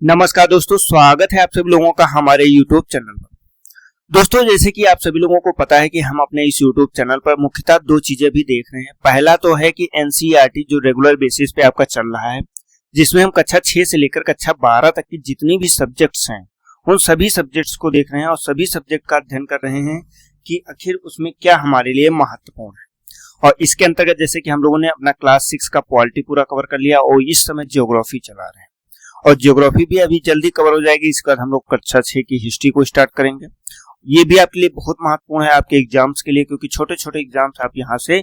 नमस्कार दोस्तों, स्वागत है आप सभी लोगों का हमारे YouTube चैनल पर। दोस्तों, जैसे कि आप सभी लोगों को पता है कि हम अपने इस YouTube चैनल पर मुख्यतः दो चीजें भी देख रहे हैं। पहला तो है कि NCERT जो रेगुलर बेसिस पे आपका चल रहा है, जिसमें हम कक्षा 6 से लेकर कक्षा 12 तक की जितनी भी सब्जेक्ट्स हैं उन सभी सब्जेक्ट्स को देख रहे हैं और सभी सब्जेक्ट का अध्ययन कर रहे हैं कि आखिर उसमें क्या हमारे लिए महत्वपूर्ण है। और इसके अंतर्गत जैसे कि हम लोगों ने अपना क्लास 6 का पॉलिटी पूरा कवर कर लिया और इस समय ज्योग्राफी चला रहे हैं और ज्योग्राफी भी अभी जल्दी कवर हो जाएगी। इसके बाद हम लोग कक्षा 6 की हिस्ट्री को स्टार्ट करेंगे। ये भी आपके लिए बहुत महत्वपूर्ण है आपके एग्जाम्स के लिए, क्योंकि छोटे छोटे एग्जाम्स आप यहाँ से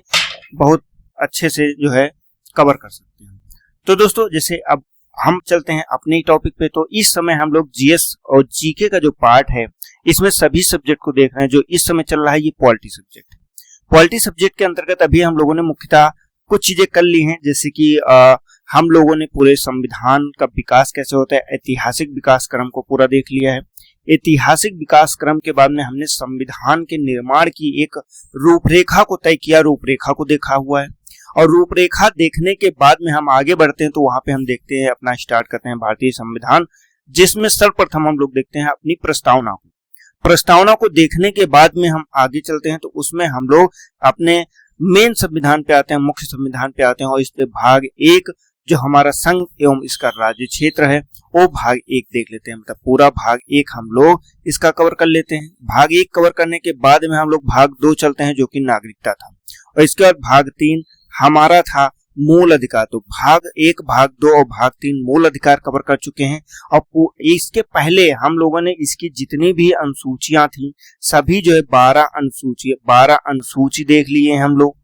बहुत अच्छे से जो है कवर कर सकते हैं। तो दोस्तों, जैसे अब हम चलते हैं अपने टॉपिक पे। तो इस समय हम लोग जीएस और जीके का जो पार्ट है इसमें सभी सब्जेक्ट को देख रहे हैं। जो इस समय चल रहा है ये पॉलिटी सब्जेक्ट है। पॉलिटी सब्जेक्ट के अंतर्गत अभी हम लोगों ने मुख्यतः कुछ चीजें कर ली हैं, जैसे कि हम लोगों ने पूरे संविधान का विकास कैसे होता है, ऐतिहासिक विकास क्रम को पूरा देख लिया है। ऐतिहासिक विकास क्रम के बाद में हमने संविधान के निर्माण की एक रूपरेखा को तय किया, रूपरेखा को देखा हुआ है। और रूपरेखा देखने के बाद में हम आगे बढ़ते हैं तो वहां पे हम देखते हैं अपना स्टार्ट करते हैं भारतीय संविधान, जिसमें सर्वप्रथम हम लोग देखते हैं अपनी प्रस्तावना को। प्रस्तावना को देखने के बाद में हम आगे चलते हैं तो उसमें हम लोग अपने मेन संविधान पे आते हैं, मुख्य संविधान पे आते हैं। और इस पे भाग 1 जो हमारा संघ एवं इसका राज्य क्षेत्र है वो भाग 1 देख लेते हैं। मतलब पूरा भाग 1 हम लोग इसका कवर कर लेते हैं। भाग 1 कवर करने के बाद में हम लोग भाग 2 चलते हैं जो कि नागरिकता था। और इसके बाद भाग 3 हमारा था मूल अधिकार। तो भाग 1, भाग 2 और भाग 3 मूल अधिकार कवर कर चुके हैं। और इसके पहले हम लोगों ने इसकी जितनी भी अनुसूचियां थी सभी जो है 12 अनुसूची देख लिए हम लोग।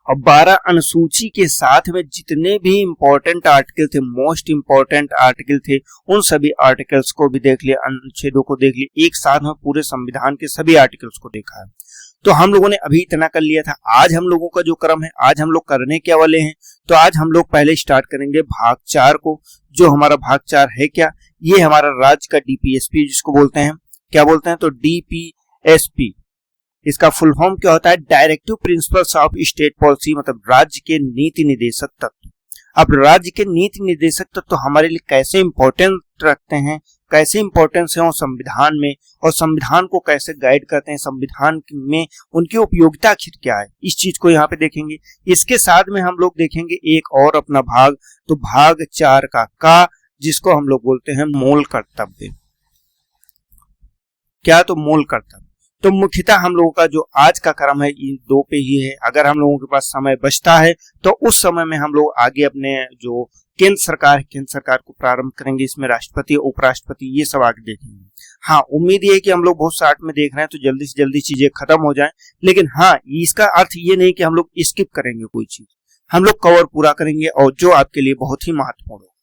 और 12 अनुसूची के साथ में जितने भी इंपॉर्टेंट आर्टिकल थे, मोस्ट इंपॉर्टेंट आर्टिकल थे, उन सभी आर्टिकल्स को भी देख लिया, अनुच्छेदों को देख लिया। एक साथ में पूरे संविधान के सभी आर्टिकल्स को देखा है। तो हम लोगों ने अभी इतना कर लिया था। आज हम लोगों का जो क्रम है, आज हम लोग करने क्या वाले हैं, तो आज हम लोग पहले स्टार्ट करेंगे भाग 4 को। जो हमारा भाग 4 है क्या, ये हमारा राज्य का डीपीएसपी जिसको बोलते हैं, क्या बोलते हैं, तो डीपीएसपी इसका फुल फॉर्म क्या होता है, directive principles of state policy, मतलब राज्य के नीति निर्देशक तत्व। अब राज्य के नीति निर्देशक तत्व हमारे लिए कैसे इंपॉर्टेंट रखते हैं, कैसे इंपॉर्टेंस है वो संविधान में, और संविधान को कैसे गाइड करते हैं, संविधान में उनकी उपयोगिता आखिर क्या है, इस चीज को यहाँ पे देखेंगे। इसके साथ में हम लोग देखेंगे एक और अपना भाग, तो भाग 4 का जिसको हम लोग बोलते हैं मूल कर्तव्य। क्या, तो मूल कर्तव्य। तो मुख्यतः हम लोगों का जो आज का क्रम है इन 2 पे ही है। अगर हम लोगों के पास समय बचता है तो उस समय में हम लोग आगे अपने जो केंद्र सरकार को प्रारंभ करेंगे। इसमें राष्ट्रपति, उपराष्ट्रपति, ये सब आगे देखेंगे। हाँ, उम्मीद ये है कि हम लोग बहुत शार्ट में देख रहे हैं तो जल्दी से जल्दी चीजें खत्म हो जाएं। लेकिन हाँ, इसका अर्थ ये नहीं कि हम लोग स्किप करेंगे कोई चीज, हम लोग कवर पूरा करेंगे और जो आपके लिए बहुत ही महत्वपूर्ण हो।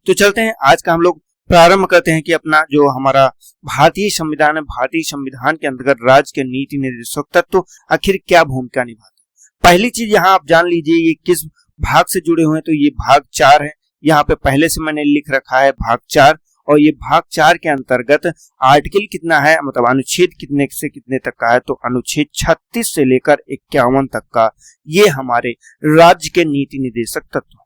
तो चलते हैं, आज का हम लोग प्रारंभ करते हैं कि अपना जो हमारा भारतीय संविधान है, भारतीय संविधान के अंतर्गत राज्य के नीति निर्देशक तत्व आखिर क्या भूमिका निभाते। पहली चीज यहाँ आप जान लीजिए ये किस भाग से जुड़े हुए हैं, तो ये भाग 4 है। यहाँ पे पहले से मैंने लिख रखा है भाग 4। और ये भाग 4 के अंतर्गत आर्टिकल कितना है, मतलब अनुच्छेद कितने से कितने तक का है, तो अनुच्छेद 36 से लेकर 51 तक का ये हमारे राज्य के नीति निर्देशक तत्व।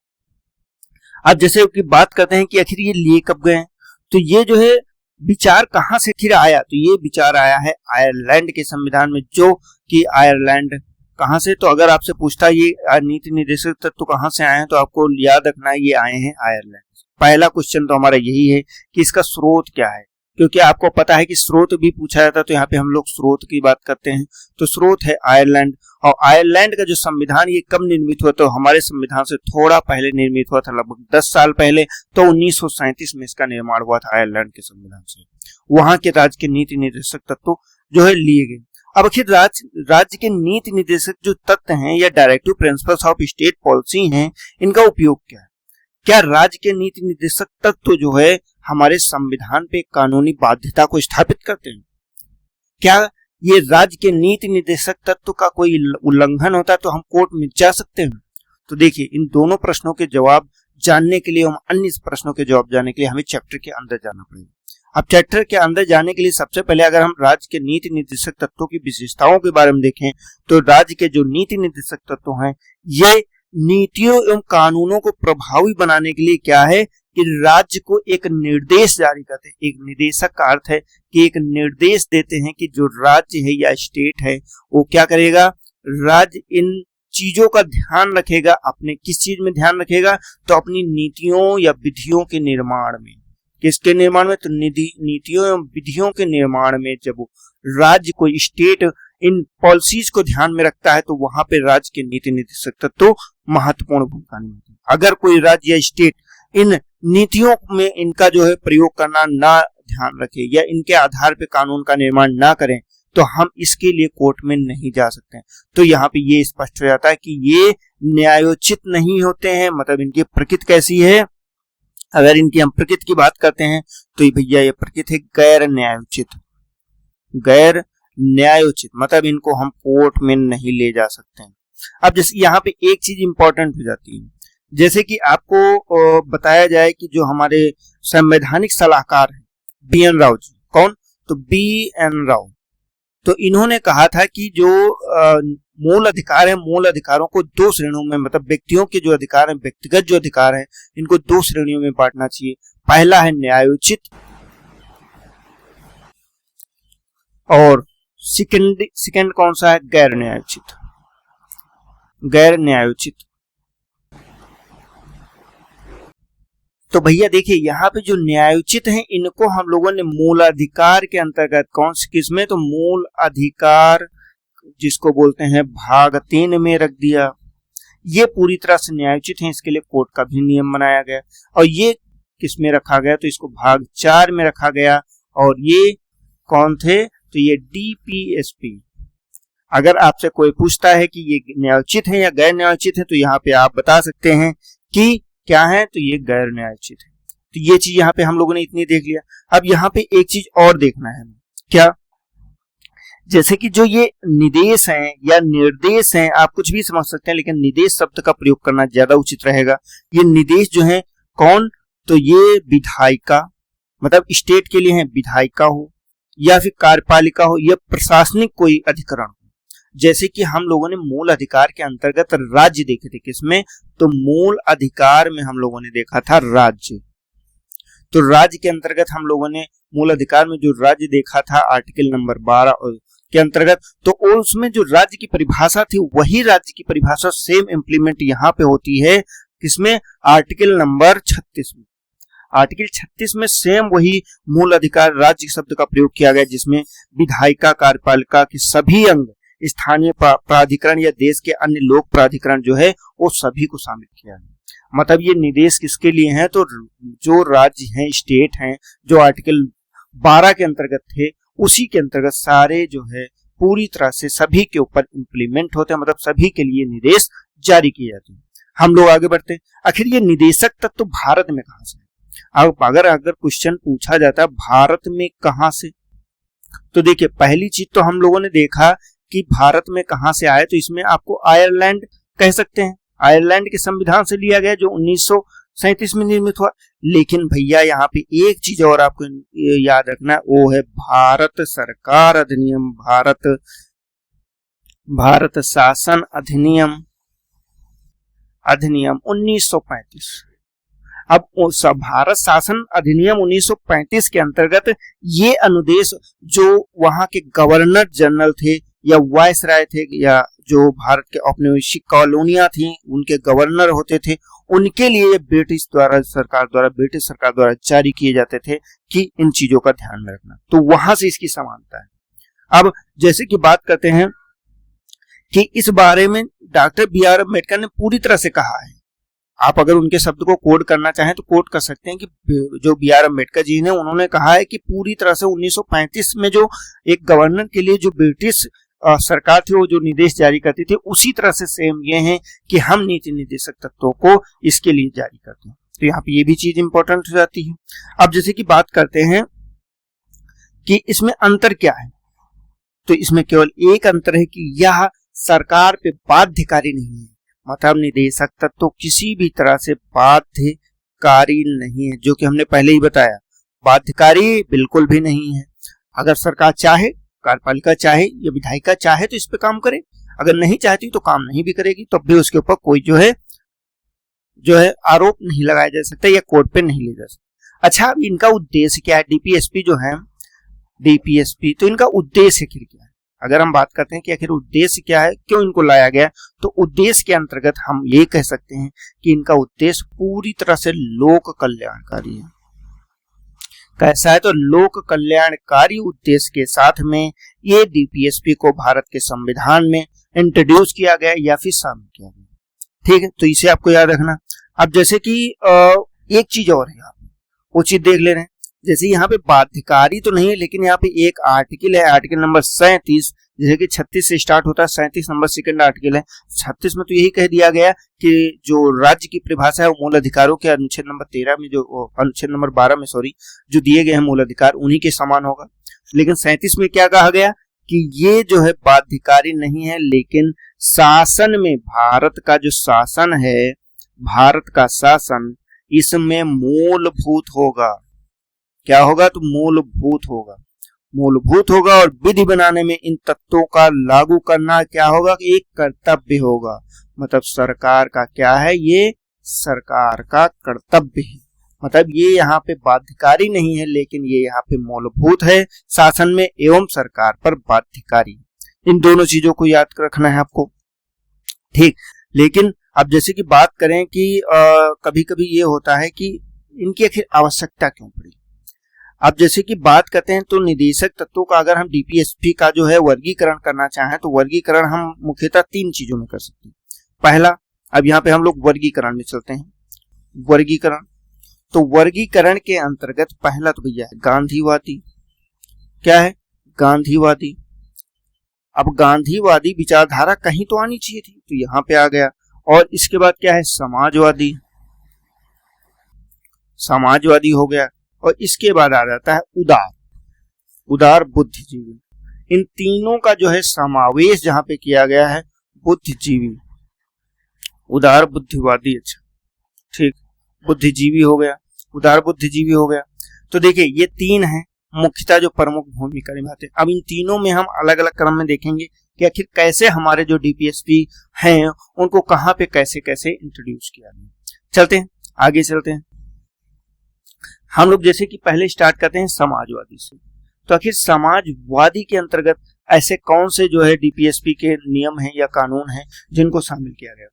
अब जैसे कि बात करते हैं कि आखिर ये लिए कब गए हैं, तो ये जो है विचार कहाँ से फिर आया, तो ये विचार आया है आयरलैंड के संविधान में। जो कि आयरलैंड कहाँ से, तो अगर आपसे पूछता है ये नीति निर्देशक तत्व कहाँ से आए हैं, तो आपको याद रखना है ये आए हैं आयरलैंड। पहला क्वेश्चन तो हमारा यही है कि इसका स्रोत क्या है, क्योंकि आपको पता है कि स्रोत भी पूछा जाता है, तो यहाँ पे हम लोग स्रोत की बात करते हैं। तो स्रोत है आयरलैंड। और आयरलैंड का जो संविधान ये कब निर्मित हुआ, तो हमारे संविधान से थोड़ा पहले निर्मित हुआ था, लगभग 10 साल पहले। तो 1937 में इसका निर्माण हुआ था आयरलैंड के संविधान से। वहां के राज्य के नीति निर्देशक तत्व जो है लिए गए। अब आखिर राज्य के नीति निर्देशक जो तत्व हैं या directive principles of state policy हैं, इनका उपयोग क्या है। क्या राज्य के नीति निर्देशक तत्व जो है हमारे संविधान पे कानूनी बाध्यता को स्थापित करते हैं। क्या ये राज्य के नीति निर्देशक तत्व का कोई उल्लंघन होता है तो हम कोर्ट में जा सकते हैं। तो देखिए, इन दोनों प्रश्नों के जवाब जानने के लिए, हम अन्य प्रश्नों के जवाब जानने के लिए हमें चैप्टर के अंदर जाना पड़ेगा। अब चैप्टर के अंदर जाने के लिए सबसे पहले अगर हम राज्य के नीति निर्देशक तत्वों की विशेषताओं के बारे में देखें, तो राज्य के जो नीति निर्देशक तत्व हैं, ये नीतियों एवं कानूनों को प्रभावी बनाने के लिए क्या है, कि राज्य को एक निर्देश जारी करते हैं। एक निदेशक का अर्थ है कि एक निर्देश देते हैं कि जो राज्य है या स्टेट है वो क्या करेगा, राज्य इन चीजों का ध्यान रखेगा। अपने किस चीज में ध्यान रखेगा, तो अपनी नीतियों या विधियों के निर्माण में। किसके निर्माण में, तो नीतियों एवं विधियों के निर्माण में। जब राज्य को स्टेट इन पॉलिसीज को ध्यान में रखता है तो वहां पे राज्य के नीति निर्देशक तत्व तो महत्वपूर्ण भूमिका निभाते हैं। अगर कोई राज्य या स्टेट इन नीतियों में इनका जो है प्रयोग करना ना ध्यान रखे या इनके आधार पे कानून का निर्माण ना करें तो हम इसके लिए कोर्ट में नहीं जा सकते हैं। तो यहाँ पे ये स्पष्ट हो जाता है कि ये न्यायोचित नहीं होते हैं। मतलब इनकी प्रकृति कैसी है, अगर इनकी हम प्रकृति की बात करते हैं तो भैया ये प्रकृति है गैर न्यायोचित। गैर न्यायोचित मतलब इनको हम कोर्ट में नहीं ले जा सकते हैं। अब जैसे यहाँ पे एक चीज इंपॉर्टेंट हो जाती है, जैसे कि आपको बताया जाए कि जो हमारे संवैधानिक सलाहकार हैं बी.एन. राव जी, कौन, तो बी.एन. राव, तो इन्होंने कहा था कि जो मूल अधिकार है, मूल अधिकारों को दो श्रेणियों में, मतलब व्यक्तियों के जो अधिकार है, व्यक्तिगत जो अधिकार है, इनको दो श्रेणियों में बांटना चाहिए। पहला है न्यायोचित और सेकंड कौन सा है, गैर न्यायोचित। गैर न्यायोचित। तो भैया देखिए यहाँ पे जो न्यायोचित हैं इनको हम लोगों ने मूल अधिकार के अंतर्गत कौन सी किस्में, तो मूल अधिकार जिसको बोलते हैं भाग 3 में रख दिया। ये पूरी तरह से न्यायोचित हैं, इसके लिए कोर्ट का भी नियम बनाया गया। और ये किसमें रखा गया, तो इसको भाग 4 में रखा गया। और ये कौन थे, तो ये डीपीएसपी। अगर आपसे कोई पूछता है कि ये न्यायोचित है या गैर न्यायोचित है तो यहाँ पे आप बता सकते हैं कि क्या है, तो ये गैर न्यायोचित है। तो ये चीज यहाँ पे हम लोगों ने इतनी देख लिया। अब यहाँ पे एक चीज और देखना है, क्या, जैसे कि जो ये निदेश हैं या निर्देश हैं, आप कुछ भी समझ सकते हैं लेकिन निदेश शब्द का प्रयोग करना ज्यादा उचित रहेगा। ये निदेश जो है कौन, तो ये विधायिका, मतलब स्टेट के लिए है विधायिका हो या फिर कार्यपालिका हो या प्रशासनिक कोई अधिकरण हो। जैसे कि हम लोगों ने मूल अधिकार के अंतर्गत राज्य देखे थे, किसमें, तो मूल अधिकार में हम लोगों ने देखा था राज्य। तो राज्य के अंतर्गत हम लोगों ने मूल अधिकार में जो राज्य देखा था आर्टिकल नंबर 12 के अंतर्गत, तो उसमें जो राज्य की परिभाषा थी वही राज्य की परिभाषा सेम इम्प्लीमेंट यहाँ पे होती है, किसमें, आर्टिकल नंबर 36 में। आर्टिकल 36 में सेम वही मूल अधिकार राज्य शब्द का प्रयोग किया गया, जिसमें विधायिका, कार्यपालिका के सभी अंग, स्थानीय प्राधिकरण या देश के अन्य लोक प्राधिकरण जो है वो सभी को शामिल किया है। मतलब ये निर्देश किसके लिए हैं, तो जो राज्य हैं, स्टेट हैं, जो आर्टिकल 12 के अंतर्गत थे उसी के अंतर्गत सारे जो है पूरी तरह से सभी के ऊपर इम्प्लीमेंट होते हैं। मतलब सभी के लिए निर्देश जारी किए जाते हैं। हम लोग आगे बढ़ते हैं। आखिर ये निदेशक तत्व भारत में कहां से, अब अगर क्वेश्चन पूछा जाता है भारत में कहां से, तो देखिए पहली चीज तो हम लोगों ने देखा कि भारत में कहां से आए, तो इसमें आपको आयरलैंड कह सकते हैं। आयरलैंड के संविधान से लिया गया जो 1937 में निर्मित हुआ। लेकिन भैया यहाँ पे एक चीज और आपको याद रखना है, वो है भारत सरकार अधिनियम, भारत शासन अधिनियम 1935। अब भारत शासन अधिनियम 1935 के अंतर्गत ये अनुदेश जो वहां के गवर्नर जनरल थे या वायसराय थे या जो भारत के औपनिवेशिक कॉलोनियां थी उनके गवर्नर होते थे, उनके लिए ब्रिटिश सरकार द्वारा जारी किए जाते थे कि इन चीजों का ध्यान में रखना। तो वहां से इसकी समानता है। अब जैसे कि बात करते हैं कि इस बारे में डॉक्टर बी.आर. अम्बेडकर ने पूरी तरह से कहा है। आप अगर उनके शब्द को कोड करना चाहें तो कोड कर सकते हैं कि जो बी.आर. अम्बेडकर जी ने उन्होंने कहा है कि पूरी तरह से 1935 में जो एक गवर्नर के लिए जो ब्रिटिश सरकार थी वो जो निर्देश जारी करती थी उसी तरह से सेम ये है कि हम नीति निर्देशक तत्वों को इसके लिए जारी करते हैं। तो यहाँ पे ये भी चीज इंपॉर्टेंट हो जाती है। अब जैसे कि बात करते हैं कि इसमें अंतर क्या है, तो इसमें केवल एक अंतर है कि यह सरकार पे बाध्यकारी नहीं है। मतलब निदेशक तत्व किसी भी तरह से बाध्यकारी नहीं है, जो कि हमने पहले ही बताया, बाध्यकारी बिल्कुल भी नहीं है। अगर सरकार चाहे, कार्यपालिका चाहे या विधायिका चाहे तो इस पे काम करे, अगर नहीं चाहती तो काम नहीं भी करेगी, तब भी उसके ऊपर कोई जो है जो है आरोप नहीं लगाया जा सकता या कोर्ट पे नहीं ले जा सकता। अच्छा, अब इनका उद्देश्य क्या है? डीपीएसपी जो है, डीपीएसपी, तो इनका उद्देश्य आखिर क्या है? अगर हम बात करते हैं कि आखिर उद्देश्य क्या है, क्यों इनको लाया गया, तो उद्देश्य के अंतर्गत हम ये कह सकते हैं कि इनका उद्देश्य पूरी तरह से लोक कल्याणकारी है। कैसा है? तो लोक कल्याणकारी उद्देश्य के साथ में ये डीपीएसपी को भारत के संविधान में इंट्रोड्यूस किया गया या फिर शामिल किया गया। ठीक है, तो इसे आपको याद रखना। अब जैसे कि एक चीज और है, यहाँ वो चीज देख ले रहे हैं। जैसे यहाँ पे बाध्यकारी तो नहीं है, लेकिन यहाँ पे एक आर्टिकल है, आर्टिकल नंबर 37, जैसे कि 36 से स्टार्ट होता है, 37 नंबर सेकंड आर्टिकल है। 36 में तो यही कह दिया गया कि जो राज्य की परिभाषा है वो मूल अधिकारों के अनुच्छेद नंबर 13 में, जो अनुच्छेद नंबर 12 में सॉरी, जो दिए गए हैं मूल अधिकार, उन्हीं के समान होगा। लेकिन 37 में क्या कहा गया कि ये जो है बाध्यकारी नहीं है, लेकिन शासन में, भारत का जो शासन है, भारत का शासन इसमें मूलभूत होगा। क्या होगा? तो मूलभूत होगा, मूलभूत होगा। और विधि बनाने में इन तत्वों का लागू करना क्या होगा? कि एक कर्तव्य होगा। मतलब सरकार का क्या है? ये सरकार का कर्तव्य है। मतलब ये यहाँ पे बाध्यकारी नहीं है, लेकिन ये यहाँ पे मूलभूत है शासन में एवं सरकार पर बाध्यकारी। इन दोनों चीजों को याद रखना है आपको। ठीक, लेकिन अब जैसे कि बात करें कि कभी कभी ये होता है कि इनकी आखिर आवश्यकता क्यों पड़ी। अब जैसे कि बात करते हैं तो निदेशक तत्वों का अगर हम डीपीएसपी का जो है वर्गीकरण करना चाहें तो वर्गीकरण हम मुख्यतः 3 चीजों में कर सकते हैं। पहला, अब यहाँ पे हम लोग वर्गीकरण में चलते हैं। वर्गीकरण, तो वर्गीकरण के अंतर्गत पहला तो भैया है गांधीवादी। क्या है? गांधीवादी। अब गांधीवादी विचारधारा कहीं तो आनी चाहिए थी, तो यहाँ पे आ गया। और इसके बाद क्या है? समाजवादी। समाजवादी हो गया। और इसके बाद आ जाता है उदार, उदार बुद्धिजीवी। इन तीनों का जो है समावेश जहां पे किया गया है, बुद्धिजीवी, उदार बुद्धिवादी। अच्छा, ठीक, बुद्धिजीवी हो गया, उदार बुद्धिजीवी हो गया। तो देखिए ये 3 हैं मुख्यतः जो प्रमुख भूमिका निभाते हैं। अब इन तीनों में हम अलग अलग क्रम में देखेंगे कि आखिर कैसे हमारे जो डीपीएसपी हैं उनको कहाँ पे कैसे कैसे इंट्रोड्यूस किया गया। चलते हैं आगे, चलते हैं हम लोग। जैसे कि पहले स्टार्ट करते हैं समाजवादी से। तो आखिर समाजवादी के अंतर्गत ऐसे कौन से जो है डीपीएसपी के नियम हैं या कानून हैं जिनको शामिल किया गया।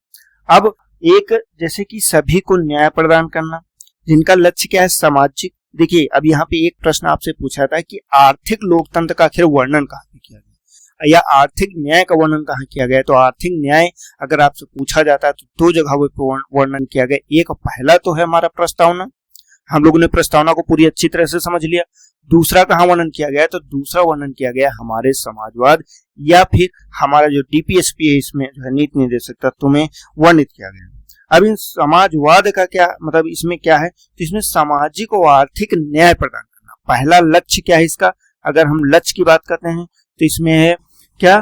अब एक, जैसे कि सभी को न्याय प्रदान करना, जिनका लक्ष्य क्या है? सामाजिक। देखिए अब यहाँ पे एक प्रश्न आपसे पूछा था कि आर्थिक लोकतंत्र का आखिर वर्णन कहाँ पे किया गया या आर्थिक न्याय का वर्णन कहाँ किया गया। तो आर्थिक न्याय अगर आपसे पूछा जाता है तो 2 जगह वो वर्णन किया गया। एक, पहला तो है हमारा प्रस्तावना, हम लोगों ने प्रस्तावना को पूरी अच्छी तरह से समझ लिया। दूसरा कहाँ वर्णन किया गया? तो दूसरा वर्णन किया गया हमारे समाजवाद या फिर हमारा जो डीपीएसपी है इसमें जो है नीति निर्देशक तत्व में वर्णित किया गया। अब इन समाजवाद का क्या मतलब, इसमें क्या है? तो इसमें सामाजिक और आर्थिक न्याय प्रदान करना पहला लक्ष्य क्या है इसका। अगर हम लक्ष्य की बात करते हैं तो इसमें है क्या?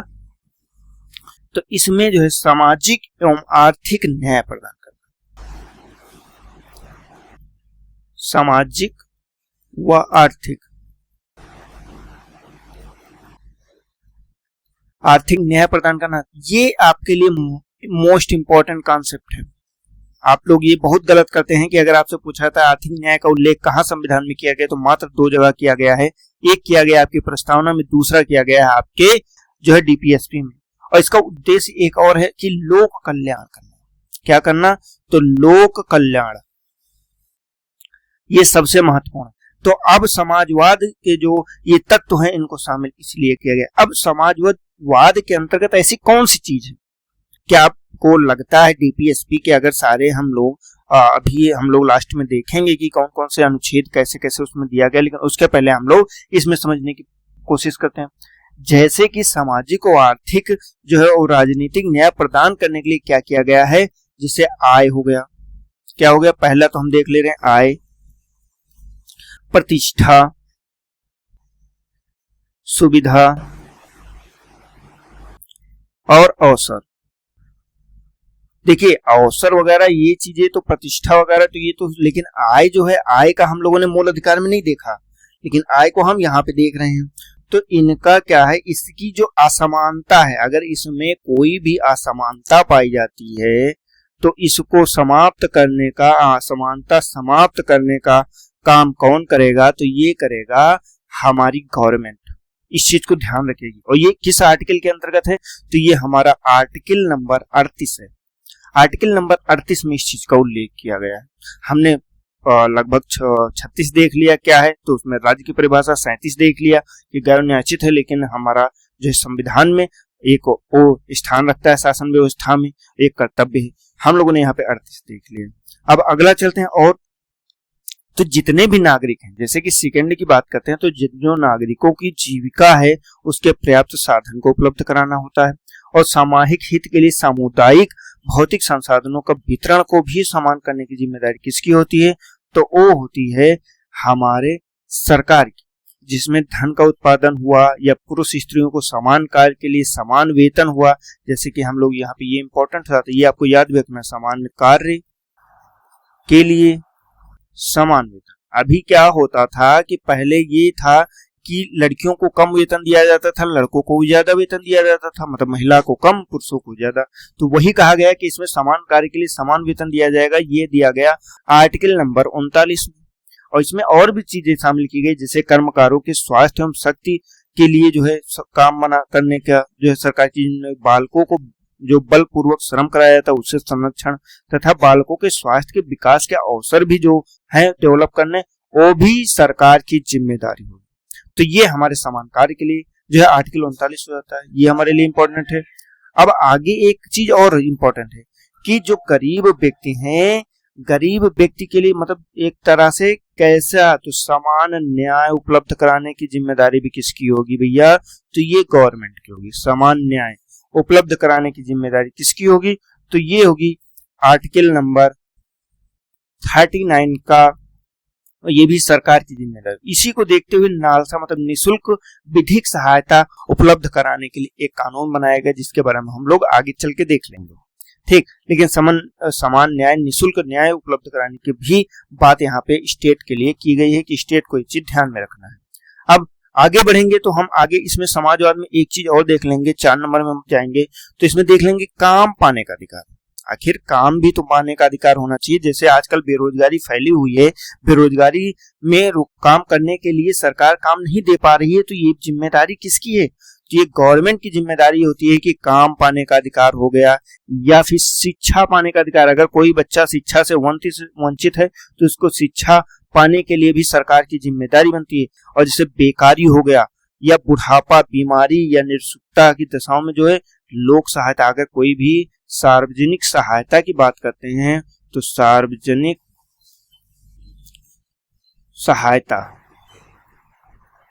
तो इसमें जो है सामाजिक एवं आर्थिक न्याय प्रदान करना, सामाजिक व आर्थिक न्याय प्रदान करना। ये आपके लिए मोस्ट इंपॉर्टेंट कॉन्सेप्ट है। आप लोग ये बहुत गलत करते हैं कि अगर आपसे पूछा था आर्थिक न्याय का उल्लेख कहाँ संविधान में किया गया, तो मात्र 2 जगह किया गया है। एक किया गया आपकी प्रस्तावना में, दूसरा किया गया है आपके जो है डीपीएसपी में। और इसका उद्देश्य एक और है कि लोक कल्याण करना। क्या करना? तो लोक कल्याण, ये सबसे महत्वपूर्ण। तो अब समाजवाद के जो ये तत्व हैं इनको शामिल इसलिए किया गया। अब समाजवाद के अंतर्गत ऐसी कौन सी चीज है? क्या आपको लगता है डीपीएसपी के अगर सारे हम लोग अभी हम लोग लास्ट में देखेंगे कि कौन कौन से अनुच्छेद कैसे कैसे उसमें दिया गया, लेकिन उसके पहले हम लोग इसमें समझने की कोशिश करते हैं। जैसे कि सामाजिक और आर्थिक जो है और राजनीतिक न्याय प्रदान करने के लिए क्या किया गया है, जिससे आय हो गया। क्या हो गया? पहला तो हम देख ले रहे हैं आय, प्रतिष्ठा, सुविधा और अवसर। देखिए अवसर वगैरह ये चीजें तो, प्रतिष्ठा वगैरह तो ये तो, लेकिन आय जो है, आय का हम लोगों ने मूल अधिकार में नहीं देखा, लेकिन आय को हम यहाँ पे देख रहे हैं। तो इनका क्या है? इसकी जो असमानता है, अगर इसमें कोई भी असमानता पाई जाती है तो इसको समाप्त करने का, असमानता समाप्त करने का काम कौन करेगा? तो ये करेगा हमारी गवर्नमेंट। इस चीज को ध्यान रखेगी। और ये किस आर्टिकल के अंतर्गत है? तो ये हमारा आर्टिकल नंबर 38 है। आर्टिकल नंबर 38 में इस चीज का उल्लेख किया गया है। हमने लगभग 36 देख लिया क्या है, तो उसमें राज्य की परिभाषा 37 देख लिया कि गैर न्यायोचित है, लेकिन हमारा जो संविधान में एक वो स्थान रखता है शासन व्यवस्था में, एक कर्तव्य है। हम लोगों ने यहाँ पे 38 देख लिया। अब अगला चलते हैं। और तो जितने भी नागरिक हैं, जैसे कि सेकेंड की बात करते हैं, तो जो नागरिकों की जीविका है उसके पर्याप्त साधन को उपलब्ध कराना होता है। और सामाजिक हित के लिए सामुदायिक भौतिक संसाधनों का वितरण को भी समान करने की जिम्मेदारी किसकी होती है? तो वो होती है हमारे सरकार की, जिसमें धन का उत्पादन हुआ या पुरुष स्त्रियों को समान कार्य के लिए समान वेतन हुआ। जैसे कि हम लोग यहाँ पे ये इंपॉर्टेंट था, तो ये आपको याद रखना, समान कार्य के लिए समान वेतन। अभी क्या होता था कि पहले ये था कि लड़कियों को कम वेतन दिया जाता था, लड़कों को ज्यादा वेतन दिया जाता था, मतलब महिला को कम पुरुषों को ज्यादा। तो वही कहा गया कि इसमें समान कार्य के लिए समान वेतन दिया जाएगा, ये दिया गया आर्टिकल नंबर 39 में। और इसमें और भी चीजें शामिल की गई, जैसे कर्मकारों के स्वास्थ्य एवं शक्ति के लिए जो है काम बना करने का जो है सरकार की, बालकों को जो बलपूर्वक श्रम कराया जाता है उससे संरक्षण, तथा बालकों के स्वास्थ्य के विकास के अवसर भी जो है डेवलप करने, वो भी सरकार की जिम्मेदारी होगी। तो ये हमारे समान कार्य के लिए जो है आर्टिकल 39 हो जाता है, ये हमारे लिए इंपॉर्टेंट है। अब आगे एक चीज और इंपॉर्टेंट है कि जो गरीब व्यक्ति हैं, गरीब व्यक्ति के लिए मतलब एक तरह से कैसा, तो समान न्याय उपलब्ध कराने की जिम्मेदारी भी किसकी होगी भैया? तो ये गवर्नमेंट की होगी। समान न्याय उपलब्ध कराने की जिम्मेदारी किसकी होगी? तो ये होगी आर्टिकल नंबर 39 का, ये भी सरकार की जिम्मेदारी। इसी को देखते हुए नालसा मतलब निःशुल्क विधिक सहायता उपलब्ध कराने के लिए एक कानून बनाया गया, जिसके बारे में हम लोग आगे चल के देख लेंगे, ठीक। लेकिन समान न्याय, निःशुल्क न्याय उपलब्ध कराने की भी बात यहाँ पे स्टेट के लिए की गई है कि स्टेट को ये चीज ध्यान में रखना है। अब आगे बढ़ेंगे तो हम आगे इसमें समाजवाद में एक चीज और देख लेंगे। 4 नंबर में हम जाएंगे तो इसमें देख लेंगे काम पाने का अधिकार। आखिर काम भी तो पाने का अधिकार होना चाहिए। जैसे आजकल बेरोजगारी फैली हुई है, बेरोजगारी में काम करने के लिए सरकार काम नहीं दे पा रही है, तो ये जिम्मेदारी किसकी है? तो ये गवर्नमेंट की जिम्मेदारी होती है कि काम पाने का अधिकार हो गया, या फिर शिक्षा पाने का अधिकार। अगर कोई बच्चा शिक्षा से वंचित है तो उसको शिक्षा पाने के लिए भी सरकार की जिम्मेदारी बनती है। और जैसे बेकारी हो गया, या बुढ़ापा, बीमारी या निःशुल्कता की दशाओं में जो है लोक सहायता, अगर कोई भी सार्वजनिक सहायता की बात करते हैं तो सार्वजनिक सहायता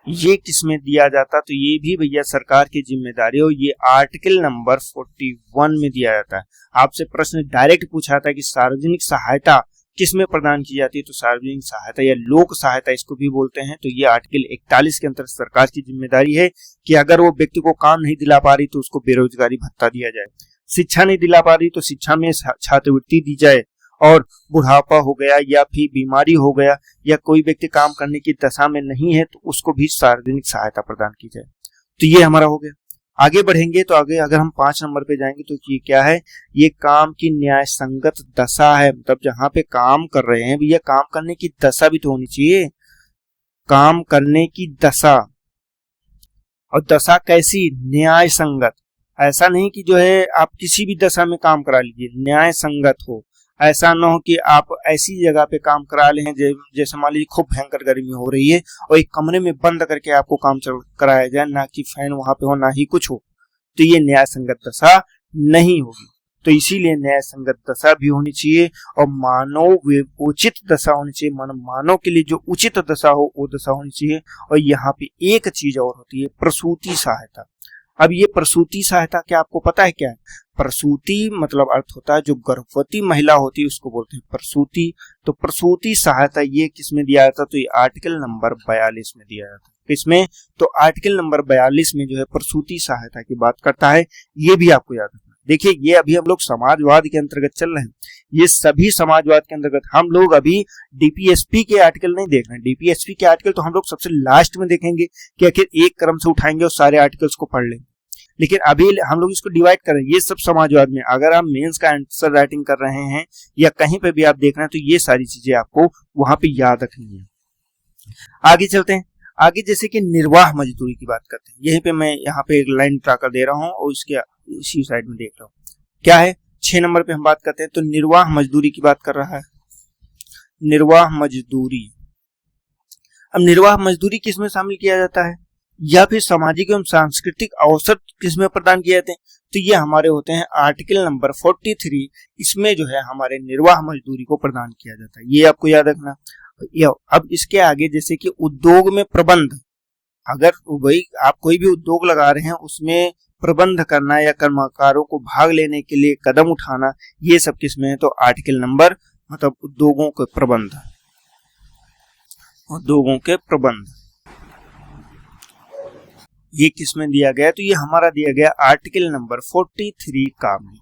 ये किसमें दिया जाता? तो ये भी भैया सरकार की जिम्मेदारी हो। ये आर्टिकल नंबर 41 में दिया जाता है। आपसे प्रश्न डायरेक्ट पूछा था कि सार्वजनिक सहायता किसमें प्रदान की जाती है? तो सार्वजनिक सहायता या लोक सहायता इसको भी बोलते हैं। तो ये आर्टिकल 41 के अंतर्गत सरकार की जिम्मेदारी है कि अगर वो व्यक्ति को काम नहीं दिला पा रही तो उसको बेरोजगारी भत्ता दिया जाए, शिक्षा नहीं दिला पा रही तो शिक्षा में छात्रवृत्ति दी जाए, और बुढ़ापा हो गया या फिर बीमारी हो गया या कोई व्यक्ति काम करने की दशा में नहीं है तो उसको भी सार्वजनिक सहायता प्रदान की जाए। तो ये हमारा हो गया। आगे बढ़ेंगे तो आगे अगर हम 5 नंबर पे जाएंगे तो ये क्या है? ये काम की न्याय संगत दशा है। मतलब जहां पे काम कर रहे हैं भैया, काम करने की दशा भी तो होनी चाहिए। काम करने की दशा, और दशा कैसी? न्याय संगत। ऐसा नहीं कि जो है आप किसी भी दशा में काम करा लीजिए, न्याय संगत हो। ऐसा ना हो कि आप ऐसी जगह पे काम करा ले, जैसे मान लीजिए खूब भयंकर गर्मी हो रही है और एक कमरे में बंद करके आपको काम कराया जाए, ना कि फैन वहां पे हो ना ही कुछ हो, तो ये न्याय संगत दशा नहीं होगी। तो इसीलिए न्याय संगत दशा भी होनी चाहिए और मानव उचित दशा होनी चाहिए। मानव के लिए जो उचित दशा हो वो दशा होनी चाहिए। और यहाँ पे एक चीज और होती है, प्रसूति सहायता। अब ये प्रसूति सहायता क्या आपको पता है क्या है? प्रसूति मतलब अर्थ होता है जो गर्भवती महिला होती है उसको बोलते हैं प्रसूति। तो प्रसूति सहायता ये किसमें दिया जाता? तो ये आर्टिकल नंबर 42 में दिया जाता है। किसमें? तो आर्टिकल नंबर 42 में जो है प्रसूति सहायता की बात करता है। ये भी आपको याद रखना। देखिए, ये अभी हम लोग समाजवाद के अंतर्गत चल रहे हैं। ये सभी समाजवाद के अंतर्गत हम लोग अभी डीपीएसपी के आर्टिकल नहीं देख रहे हैं। डीपीएसपी के आर्टिकल तो हम लोग सबसे लास्ट में देखेंगे कि आखिर एक क्रम से उठाएंगे और सारे आर्टिकल्स को पढ़ लेंगे। लेकिन अभी हम लोग इसको डिवाइड कर रहे हैं, ये सब समाजवाद में। अगर आप मेंस का आंसर राइटिंग कर रहे हैं या कहीं पे भी आप देख रहे हैं तो ये सारी चीजें आपको वहां पे याद रखनी है। आगे चलते हैं। आगे जैसे कि निर्वाह मजदूरी की बात करते हैं। यहीं पे मैं यहाँ पे एक लाइन ड्रा कर दे रहा हूँ और इसके इसी साइड में देख रहा हूँ क्या है। 6 नंबर पे हम बात करते हैं तो निर्वाह मजदूरी की बात कर रहा है। निर्वाह मजदूरी, अब निर्वाह मजदूरी किस में शामिल किया जाता है या फिर सामाजिक एवं सांस्कृतिक अवसर किस में प्रदान किए जाते हैं, तो ये हमारे होते हैं आर्टिकल नंबर 43। इसमें जो है हमारे निर्वाह मजदूरी को प्रदान किया जाता है, ये आपको याद रखना। अब इसके आगे जैसे कि उद्योग में प्रबंध, अगर वही आप कोई भी उद्योग लगा रहे हैं उसमें प्रबंध करना या कर्मकारों को भाग लेने के लिए कदम उठाना, ये सब किसमें है, तो आर्टिकल नंबर मतलब उद्योगों के प्रबंध, उद्योगों के प्रबंध ये किसमें दिया गया, तो ये हमारा दिया गया आर्टिकल नंबर 43 का में।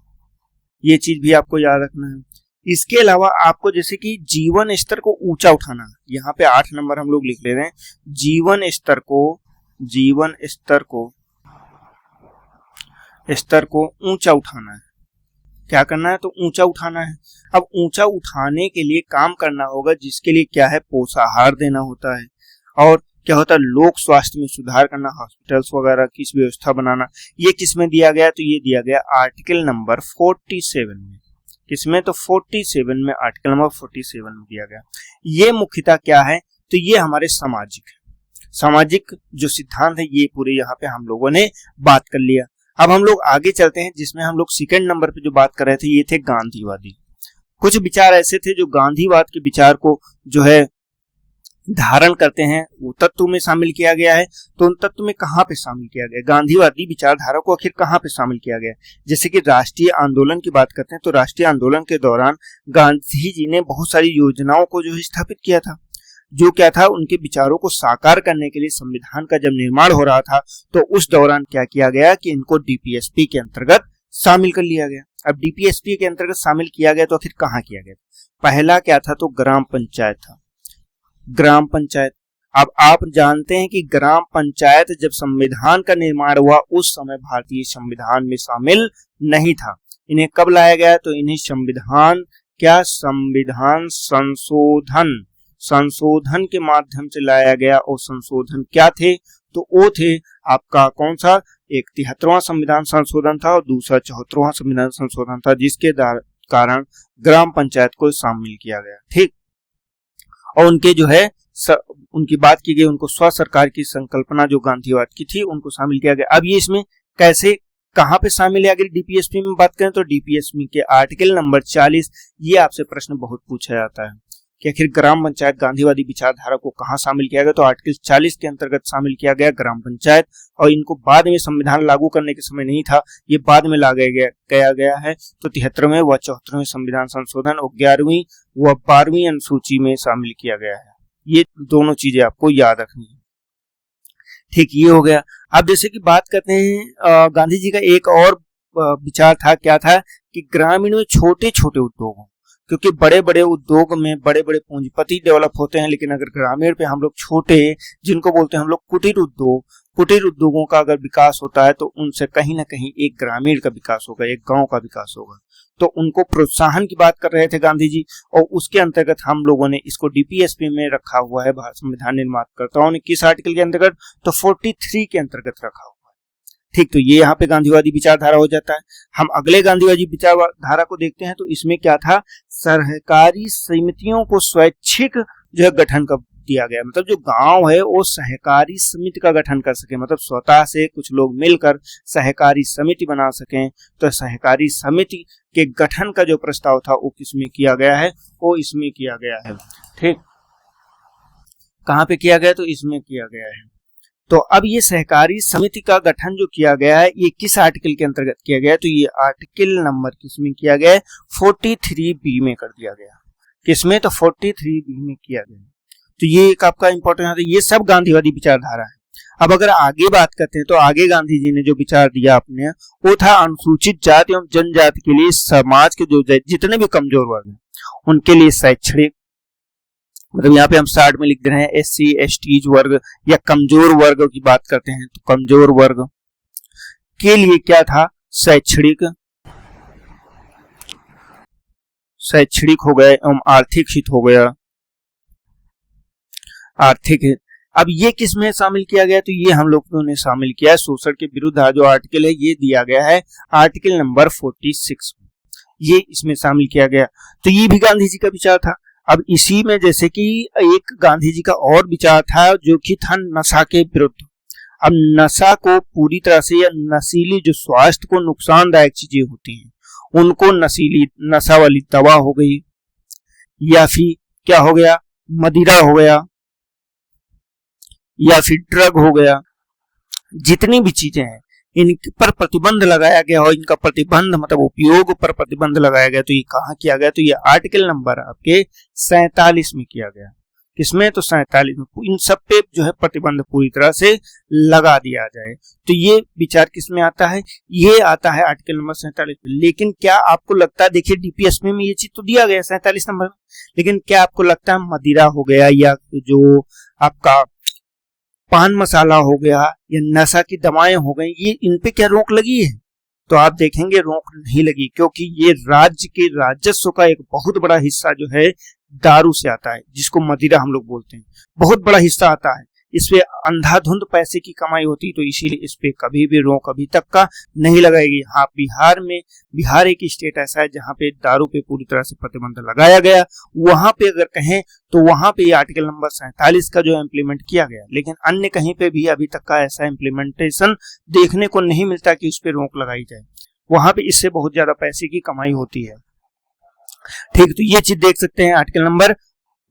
ये चीज भी आपको याद रखना है। इसके अलावा आपको जैसे कि जीवन स्तर को ऊंचा उठाना, यहाँ पे 8 नंबर हम लोग लिख ले रहे हैं। जीवन स्तर को ऊंचा उठाना है। क्या करना है, तो ऊंचा उठाना है। अब ऊंचा उठाने के लिए काम करना होगा, जिसके लिए क्या है, पोषाहार देना होता है और क्या होता है, लोक स्वास्थ्य में सुधार करना, हॉस्पिटल्स वगैरह की व्यवस्था बनाना। ये किसमें दिया गया, तो ये दिया गया आर्टिकल नंबर 47 में। किसमें, तो 47 में, आर्टिकल नंबर 47 में दिया गया। ये मुख्यतः क्या है, तो ये हमारे सामाजिक जो सिद्धांत है ये पूरे यहाँ पे हम लोगों ने बात कर लिया। अब हम लोग आगे चलते हैं, जिसमें हम लोग सेकंड नंबर पे जो बात कर रहे थे ये थे गांधीवादी। कुछ विचार ऐसे थे जो गांधीवाद के विचार को जो है धारण करते हैं, वो तत्व में शामिल किया गया है। तो उन तत्व में कहाँ पे शामिल किया गया, गांधीवादी विचारधारा को आखिर कहाँ पे शामिल किया गया। जैसे कि राष्ट्रीय आंदोलन की बात करते हैं तो राष्ट्रीय आंदोलन के दौरान गांधी जी ने बहुत सारी योजनाओं को जो स्थापित किया था। जो क्या था, उनके विचारों को साकार करने के लिए संविधान का जब निर्माण हो रहा था तो उस दौरान क्या किया गया कि इनको डीपीएसपी के अंतर्गत शामिल कर लिया गया। अब डीपीएसपी के अंतर्गत शामिल किया गया तो आखिर कहाँ किया गया, पहला क्या था, तो ग्राम पंचायत था। ग्राम पंचायत, अब आप जानते हैं कि ग्राम पंचायत जब संविधान का निर्माण हुआ उस समय भारतीय संविधान में शामिल नहीं था। इन्हें कब लाया गया, तो इन्हें संविधान संशोधन के माध्यम से लाया गया। और संशोधन क्या थे, तो वो थे आपका कौन सा, एक 73वां संविधान संशोधन था और दूसरा 74वां संविधान संशोधन था, जिसके कारण ग्राम पंचायत को शामिल किया गया। ठीक, और उनके जो है उनकी बात की गई, उनको स्व सरकार की संकल्पना जो गांधीवाद की थी उनको शामिल किया गया। अब ये इसमें कैसे कहाँ पे शामिल है, अगर डीपीएसपी में बात करें तो डीपीएसपी के आर्टिकल नंबर 40, ये आपसे प्रश्न बहुत पूछा जाता है कि आखिर ग्राम पंचायत गांधीवादी विचारधारा को कहाँ शामिल किया गया, तो आर्टिकल 40 के अंतर्गत शामिल किया गया ग्राम पंचायत। और इनको बाद में संविधान लागू करने के समय नहीं था, ये बाद में लाया गया है। तो 73वें व 74वें संविधान संशोधन और 11वीं व 12वीं अनुसूची में शामिल किया गया है। ये दोनों चीजें आपको याद रखनी है। ठीक, ये हो गया। अब जैसे कि बात करते हैं गांधी जी का एक और विचार था, क्या था कि ग्रामीण में छोटे छोटे उद्योग हों, क्योंकि बड़े बड़े उद्योग में बड़े बड़े पूंजीपति डेवलप होते हैं, लेकिन अगर ग्रामीण पे हम लोग छोटे, जिनको बोलते हैं हम लोग कुटीर उद्योगों का अगर विकास होता है तो उनसे कहीं ना कहीं एक ग्रामीण का विकास होगा, एक गांव का विकास होगा। तो उनको प्रोत्साहन की बात कर रहे थे गांधी जी, और उसके अंतर्गत हम लोगों ने इसको डीपीएसपी में रखा हुआ है। भारत संविधान निर्माताओं ने किस आर्टिकल के अंतर्गत, तो 43 के अंतर्गत रखा हुआ है। ठीक, तो ये यहाँ पे गांधीवादी विचारधारा हो जाता है। हम अगले गांधीवादी विचारधारा को देखते हैं, तो इसमें क्या था, सहकारी समितियों को स्वैच्छिक जो है गठन कर दिया गया। मतलब जो गांव है वो सहकारी समिति का गठन कर सके, मतलब स्वतः से कुछ लोग मिलकर सहकारी समिति बना सकें। तो सहकारी समिति के गठन का जो प्रस्ताव था वो किसमें किया गया है, वो इसमें किया गया है। ठीक, कहाँ पे किया गया, तो इसमें किया गया है। तो अब ये सहकारी समिति का गठन जो किया गया है ये किस आर्टिकल के अंतर्गत किया गया है, तो ये आर्टिकल नंबर किसमें किया गया है, 43B में कर दिया गया। किसमें, तो 43B में किया गया। तो ये एक आपका इंपॉर्टेंट है। ये सब गांधीवादी विचारधारा है। अब अगर आगे बात करते हैं तो आगे गांधी जी ने जो विचार दिया अपने, वो था अनुसूचित जाति एवं जनजाति के लिए समाज के जो जितने भी कमजोर वर्ग हैं उनके लिए शैक्षणिक, मतलब यहाँ पे हम स्टार्ट में लिख दे रहे हैं SC ST वर्ग या कमजोर वर्ग की बात करते हैं तो कमजोर वर्ग के लिए क्या था, शैक्षणिक हो गया एवं आर्थिक हित हो गया, आर्थिक हित। अब ये किस में शामिल किया गया, तो ये हम लोगों ने शामिल किया है शोषण के विरुद्ध जो आर्टिकल है ये दिया गया है आर्टिकल नंबर 46 में, ये इसमें शामिल किया गया। तो ये भी गांधी जी का विचार था। अब इसी में जैसे कि एक गांधी जी का और विचार था जो कि था नशा के विरुद्ध। अब नशा को पूरी तरह से या नशीली जो स्वास्थ्य को नुकसानदायक चीजें होती हैं उनको नशीली नशा वाली दवा हो गई या फिर क्या हो गया, मदिरा हो गया या फिर ड्रग हो गया, जितनी भी चीजें हैं इन पर प्रतिबंध लगाया गया और इनका प्रतिबंध मतलब उपयोग पर प्रतिबंध लगाया गया। तो ये कहाँ किया गया, तो ये आर्टिकल नंबर आपके 47 में किया गया। किसमें, तो 47 में। इन सब पे जो है प्रतिबंध पूरी तरह से लगा दिया जाए। तो ये विचार किसमें आता है, ये आता है आर्टिकल नंबर 47 में। लेकिन क्या आपको लगता है, देखिए डीपीएस में ये चीज तो दिया गया 47 नंबर में, लेकिन क्या आपको लगता है मदिरा हो गया या जो आपका पान मसाला हो गया या नशा की दवाएं हो गई, ये इन पे क्या रोक लगी है, तो आप देखेंगे रोक नहीं लगी, क्योंकि ये राज्य के राजस्व का एक बहुत बड़ा हिस्सा जो है दारू से आता है, जिसको मदिरा हम लोग बोलते हैं, बहुत बड़ा हिस्सा आता है। इस पे अंधाधुंध पैसे की कमाई होती, तो इसीलिए इस पे कभी भी रोक अभी तक का नहीं लगाएगी। हाँ, बिहार एक स्टेट ऐसा है जहाँ पे दारू पे पूरी तरह से प्रतिबंध लगाया गया, वहां पे अगर कहें तो वहां पे आर्टिकल नंबर 47 का जो इम्प्लीमेंट किया गया, लेकिन अन्य कहीं पे भी अभी तक का ऐसा इम्प्लीमेंटेशन देखने को नहीं मिलता कि उस पर रोक लगाई जाए। वहां पे इससे बहुत ज्यादा पैसे की कमाई होती है। ठीक, तो ये चीज देख सकते हैं आर्टिकल नंबर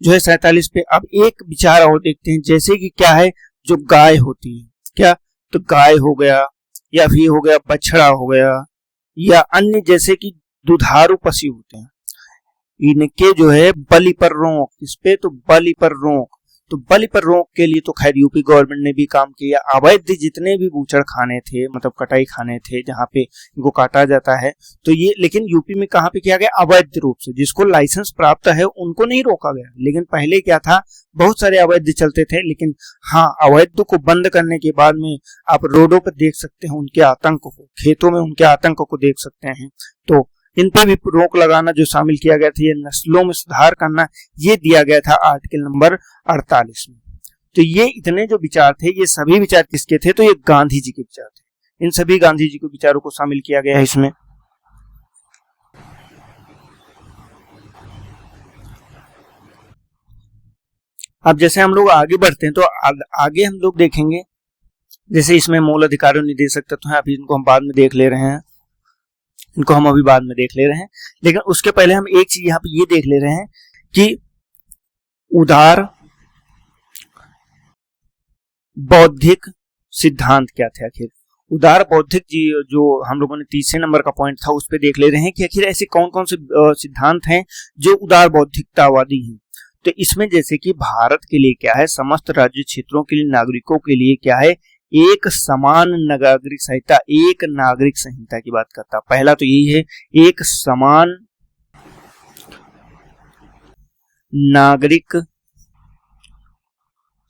जो है 47 पे। अब एक विचार और देखते हैं, जैसे कि क्या है, जो गाय होती है, क्या, तो गाय हो गया या फिर हो गया बछड़ा हो गया या अन्य जैसे कि दुधारू पशु होते हैं, इनके जो है बलि पर रोक, इस पे तो बलि पर रोक, तो बलि पर रोक के लिए तो खैर यूपी गवर्नमेंट ने भी काम किया। अवैध जितने भी बूचड़ खाने थे, मतलब कटाई खाने थे जहाँ पे इनको काटा जाता है, तो ये लेकिन यूपी में कहाँ पे किया गया, अवैध रूप से, जिसको लाइसेंस प्राप्त है उनको नहीं रोका गया। लेकिन पहले क्या था, बहुत सारे अवैध चलते थे, लेकिन हाँ, अवैध को बंद करने के बाद में आप रोडों पर देख सकते हैं उनके आतंक को, खेतों में उनके आतंक को देख सकते हैं। तो इन पे भी रोक लगाना जो शामिल किया गया था, ये नस्लों में सुधार करना, ये दिया गया था आर्टिकल नंबर 48 में। तो ये इतने जो विचार थे, ये सभी विचार किसके थे, तो ये गांधी जी के विचार थे। इन सभी गांधी जी के विचारों को शामिल किया गया है इसमें। अब जैसे हम लोग आगे बढ़ते हैं तो आगे हम लोग देखेंगे, जैसे इसमें मूल अधिकारों निर्देशक तत्व है, अभी इनको हम बाद में देख ले रहे हैं, इनको हम अभी बाद में देख ले रहे हैं। लेकिन उसके पहले हम एक चीज यहाँ पे ये देख ले रहे हैं कि उदार बौद्धिक सिद्धांत क्या थे। आखिर उदार बौद्धिक जी जो हम लोगों ने तीसरे नंबर का पॉइंट था, उस पर देख ले रहे हैं कि आखिर ऐसे कौन कौन से सिद्धांत हैं जो उदार बौद्धिकतावादी हैं। तो इसमें जैसे कि भारत के लिए क्या है, समस्त राज्य क्षेत्रों के लिए नागरिकों के लिए क्या है, एक समान नागरिक संहिता, एक नागरिक संहिता की बात करता। पहला तो यही है, एक समान नागरिक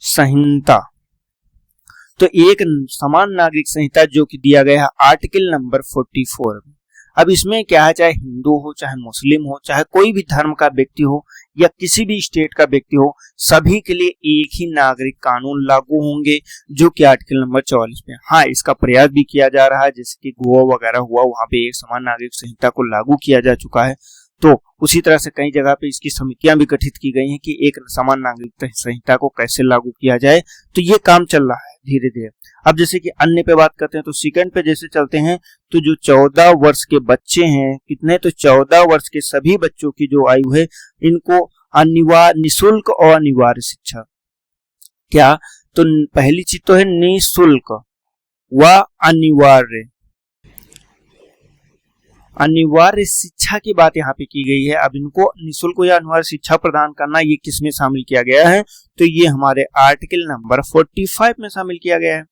संहिता। तो एक समान नागरिक संहिता जो कि दिया गया है आर्टिकल नंबर 44 में। अब इसमें क्या है, चाहे हिंदू हो, चाहे मुस्लिम हो, चाहे कोई भी धर्म का व्यक्ति हो या किसी भी स्टेट का व्यक्ति हो, सभी के लिए एक ही नागरिक कानून लागू होंगे, जो कि आर्टिकल नंबर 44 में। हाँ, इसका प्रयास भी किया जा रहा है, जैसे कि गोवा वगैरह हुआ, वहां पे एक समान नागरिक संहिता को लागू किया जा चुका है। तो उसी तरह से कई जगह पे इसकी समितियां भी गठित की गई हैं कि एक समान नागरिक संहिता को कैसे लागू किया जाए। तो ये काम चल रहा है धीरे धीरे। अब जैसे कि अन्य पे बात करते हैं, तो सेकंड पे जैसे चलते हैं, तो जो 14 वर्ष के बच्चे हैं, कितने, तो 14 वर्ष के सभी बच्चों की जो आयु है, इनको अनिवार्य, निःशुल्क और अनिवार्य शिक्षा। क्या, तो पहली चीज तो है निःशुल्क व अनिवार्य शिक्षा की बात यहाँ पे की गई है। अब इनको निःशुल्क या अनिवार्य शिक्षा प्रदान करना, ये किसमें शामिल किया गया है, तो ये हमारे आर्टिकल नंबर 45 में शामिल किया गया है।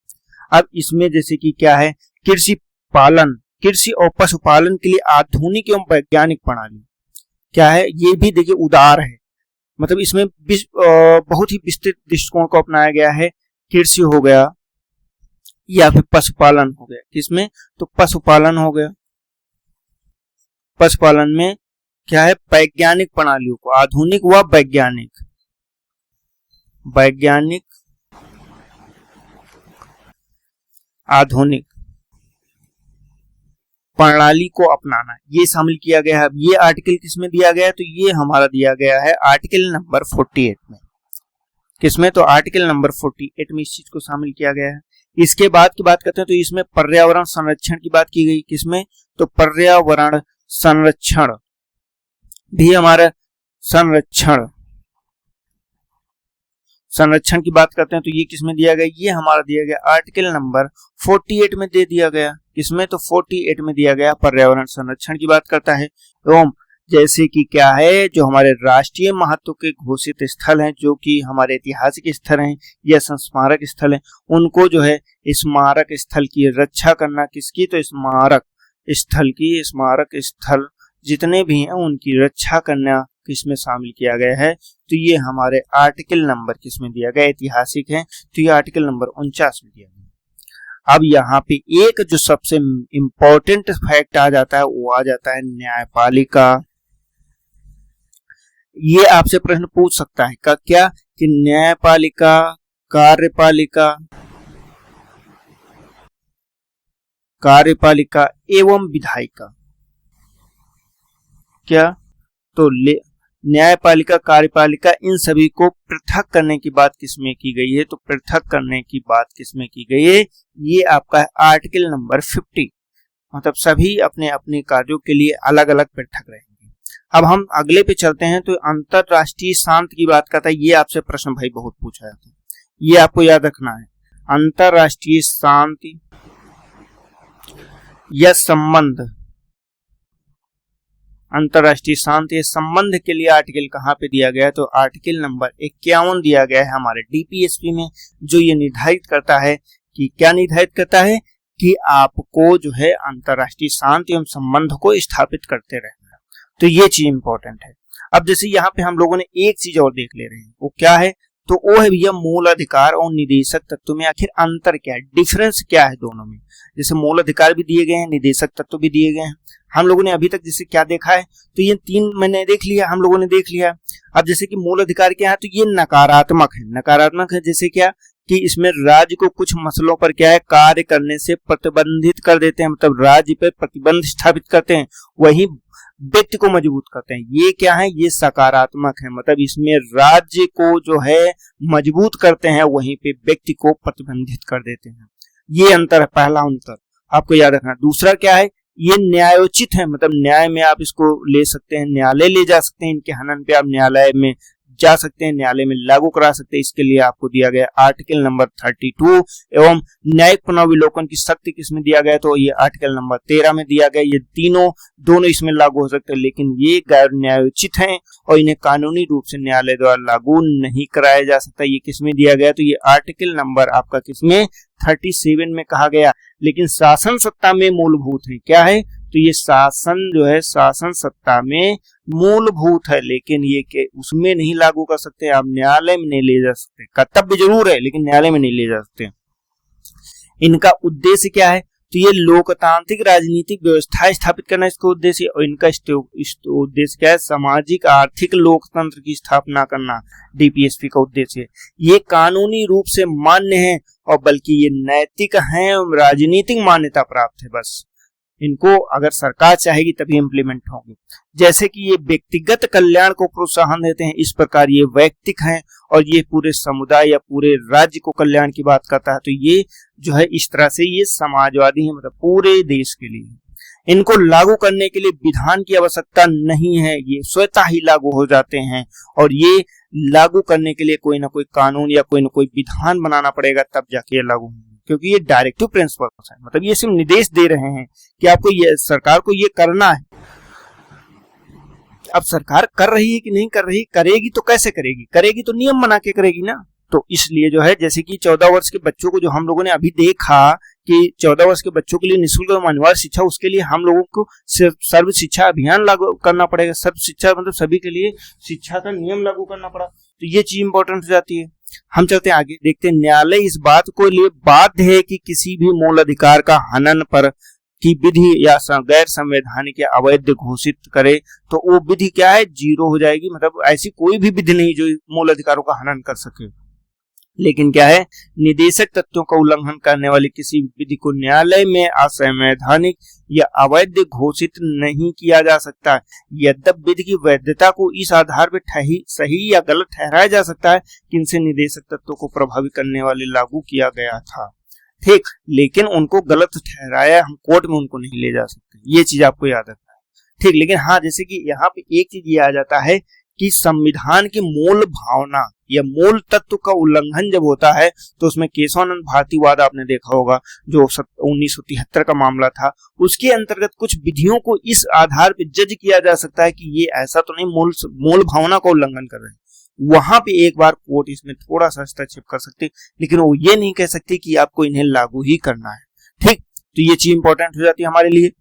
अब इसमें जैसे कि क्या है, कृषि पालन, कृषि और पशुपालन के लिए आधुनिक एवं वैज्ञानिक प्रणाली क्या है, ये भी देखिए उदार है, मतलब इसमें बहुत ही विस्तृत दृष्टिकोण को अपनाया गया है। कृषि हो गया या फिर पशुपालन हो गया। किसमें? तो पशुपालन हो गया। पशुपालन में क्या है? वैज्ञानिक प्रणालियों को, आधुनिक व वैज्ञानिक आधुनिक प्रणाली को अपनाना, ये शामिल किया गया है। अब ये आर्टिकल किसमें दिया गया है? तो ये हमारा दिया गया है आर्टिकल नंबर 48 में। किसमें? तो आर्टिकल नंबर 48 में इस चीज को शामिल किया गया है। इसके बाद की बात करते हैं तो इसमें पर्यावरण संरक्षण की बात की गई। किसमें? तो पर्यावरण संरक्षण भी हमारा संरक्षण की बात करते हैं तो ये किसमें दिया गया? ये हमारा दिया गया आर्टिकल नंबर 48 में दे दिया गया। किसमें? तो 48 में दिया गया। पर्यावरण संरक्षण की बात करता है एवं जैसे कि क्या है, जो हमारे राष्ट्रीय महत्व के घोषित स्थल हैं, जो कि हमारे ऐतिहासिक स्थल हैं या संस्मारक स्थल हैं, उनको जो है स्मारक स्थल की रक्षा करना। किसकी? तो स्मारक स्थल जितने भी हैं उनकी रक्षा करना किसमें शामिल किया गया है? तो ये हमारे आर्टिकल नंबर किसमें दिया गया? ऐतिहासिक है तो ये आर्टिकल नंबर 49 में दिया गया। अब यहाँ पे एक जो सबसे इंपॉर्टेंट फैक्ट आ जाता है वो आ जाता है न्यायपालिका। ये आपसे प्रश्न पूछ सकता है क्या कि न्यायपालिका, कार्यपालिका एवं विधायिका, क्या? तो न्यायपालिका, कार्यपालिका, इन सभी को पृथक करने की बात किसमें की गई है? तो पृथक करने की बात किसमें की गई है? ये आपका है आर्टिकल नंबर 50। मतलब सभी अपने अपने कार्यों के लिए अलग अलग पृथक रहेंगे। अब हम अगले पे चलते हैं तो अंतरराष्ट्रीय शांति की बात करता है। ये आपसे प्रश्न भाई बहुत पूछा जाता है, ये आपको याद रखना है। अंतरराष्ट्रीय शांति या संबंध, अंतरराष्ट्रीय शांति संबंध के लिए आर्टिकल कहाँ पे दिया गया है? तो आर्टिकल नंबर 51 दिया गया है हमारे डीपीएसपी में, जो ये निर्धारित करता है कि क्या निर्धारित करता है कि आपको जो है अंतरराष्ट्रीय शांति एवं संबंध को स्थापित करते रहना। तो ये चीज इंपॉर्टेंट है। अब जैसे यहाँ पे हम लोगों ने एक चीज और देख ले रहे हैं, वो क्या है? तो वो है भैया मूल अधिकार और निदेशक तत्व में आखिर अंतर क्या है, डिफरेंस क्या है दोनों में। जैसे मूल अधिकार भी दिए गए हैं, निदेशक तत्व भी दिए गए हैं। हम लोगों ने अभी तक जैसे क्या देखा है, तो ये तीन मैंने देख लिया, हम लोगों ने देख लिया। अब जैसे कि मूल अधिकार क्या है, तो ये नकारात्मक है। जैसे क्या कि इसमें राज्य को कुछ मसलों पर क्या है कार्य करने से प्रतिबंधित कर देते हैं, मतलब राज्य पे प्रतिबंध स्थापित करते हैं, वही व्यक्ति को मजबूत करते हैं। ये क्या है, ये सकारात्मक है, मतलब इसमें राज्य को जो है मजबूत करते हैं, वहीं पे व्यक्ति को प्रतिबंधित कर देते हैं। ये अंतर है, पहला अंतर आपको याद रखना। दूसरा क्या है, ये न्यायोचित है, मतलब न्याय में आप इसको ले सकते हैं, न्यायालय ले जा सकते हैं, इनके हनन पे आप न्यायालय में जा सकते हैं, न्यायालय में लागू करा सकते हैं। इसके लिए आपको दिया गया आर्टिकल नंबर 32 एवं न्यायिक पुनर्विलोकन की शक्ति किसमें दिया गया, तो ये आर्टिकल नंबर 13 में दिया गया। ये दोनों इसमें लागू हो सकते हैं, लेकिन ये गैर न्यायोचित हैं और इन्हें कानूनी रूप से न्यायालय द्वारा लागू नहीं कराया जा सकता। ये किसमें दिया गया, तो ये आर्टिकल नंबर आपका किसमें 37 में कहा गया। लेकिन शासन सत्ता में मूलभूत है, क्या है, तो ये शासन जो है शासन सत्ता में मूलभूत है, लेकिन ये के उसमें नहीं लागू कर सकते, आप न्यायालय में नहीं ले जा सकते। कर्तव्य जरूर है लेकिन न्यायालय में नहीं ले जा सकते। इनका उद्देश्य क्या है, तो ये लोकतांत्रिक राजनीतिक व्यवस्था स्थापित करना इसका उद्देश्य, और इनका उद्देश्य क्या है, सामाजिक आर्थिक लोकतंत्र की स्थापना करना डीपीएसपी का उद्देश्य है। ये कानूनी रूप से मान्य है और बल्कि ये नैतिक हैं, राजनीतिक मान्यता प्राप्त है। बस इनको अगर सरकार चाहेगी तभी इम्प्लीमेंट होंगे। जैसे कि ये व्यक्तिगत कल्याण को प्रोत्साहन देते हैं, इस प्रकार ये वैयक्तिक हैं और ये पूरे समुदाय या पूरे राज्य को कल्याण की बात करता है। तो ये जो है इस तरह से ये समाजवादी है, मतलब पूरे देश के लिए। इनको लागू करने के लिए विधान की आवश्यकता नहीं है, ये स्वतः ही लागू हो जाते हैं, और ये लागू करने के लिए कोई ना कोई कानून या कोई ना कोई विधान बनाना पड़ेगा, तब जाके ये लागू होंगे, क्योंकि ये डायरेक्टिव प्रिंसिपल्स है, मतलब ये सिर्फ निर्देश दे रहे हैं कि आपको ये सरकार को ये करना है। अब सरकार कर रही है कि नहीं कर रही, करेगी तो कैसे करेगी तो नियम बना के करेगी ना। तो इसलिए जो है जैसे कि 14 वर्ष के बच्चों को जो हम लोगों ने अभी देखा कि 14 वर्ष के बच्चों के लिए निःशुल्क एवं अनिवार्य शिक्षा, उसके लिए हम लोगों को सर्व शिक्षा अभियान लागू करना पड़ेगा। सर्व शिक्षा मतलब सभी के लिए शिक्षा का नियम लागू करना पड़ा, तो ये चीज इंपॉर्टेंट हो जाती है। हम चलते हैं आगे, देखते हैं न्यायालय इस बात को लिए बाध्य है कि किसी भी मूल अधिकार का हनन पर की विधि या गैर संवैधानिक या अवैध घोषित करे तो वो विधि क्या है, जीरो हो जाएगी। मतलब ऐसी कोई भी विधि नहीं जो मूल अधिकारों का हनन कर सके। लेकिन क्या है, निदेशक तत्वों का उल्लंघन करने वाली किसी विधि को न्यायालय में असंवैधानिक या अवैध घोषित नहीं किया जा सकता। यद्यपि विधि की वैधता को इस आधार पर सही या गलत ठहराया जा सकता है कि इनसे निदेशक तत्वों को प्रभावित करने वाले लागू किया गया था, ठीक, लेकिन उनको गलत ठहराया, हम कोर्ट में उनको नहीं ले जा सकते, ये चीज आपको याद रखना है, ठीक। लेकिन हाँ, जैसे कि यहाँ पे एक चीज ये आ जाता है कि संविधान की मूल भावना या मूल तत्व का उल्लंघन जब होता है तो उसमें केशवानंद भारतीवाद आपने देखा होगा जो 1973 का मामला था, उसके अंतर्गत कुछ विधियों को इस आधार पर जज किया जा सकता है कि ये ऐसा तो नहीं मूल भावना का उल्लंघन कर रहे हैं। वहां पे एक बार कोर्ट इसमें थोड़ा सा हस्तक्षेप कर सकते, लेकिन वो ये नहीं कह सकती कि आपको इन्हें लागू ही करना है, ठीक। तो ये चीज इंपॉर्टेंट हो जाती है हमारे लिए।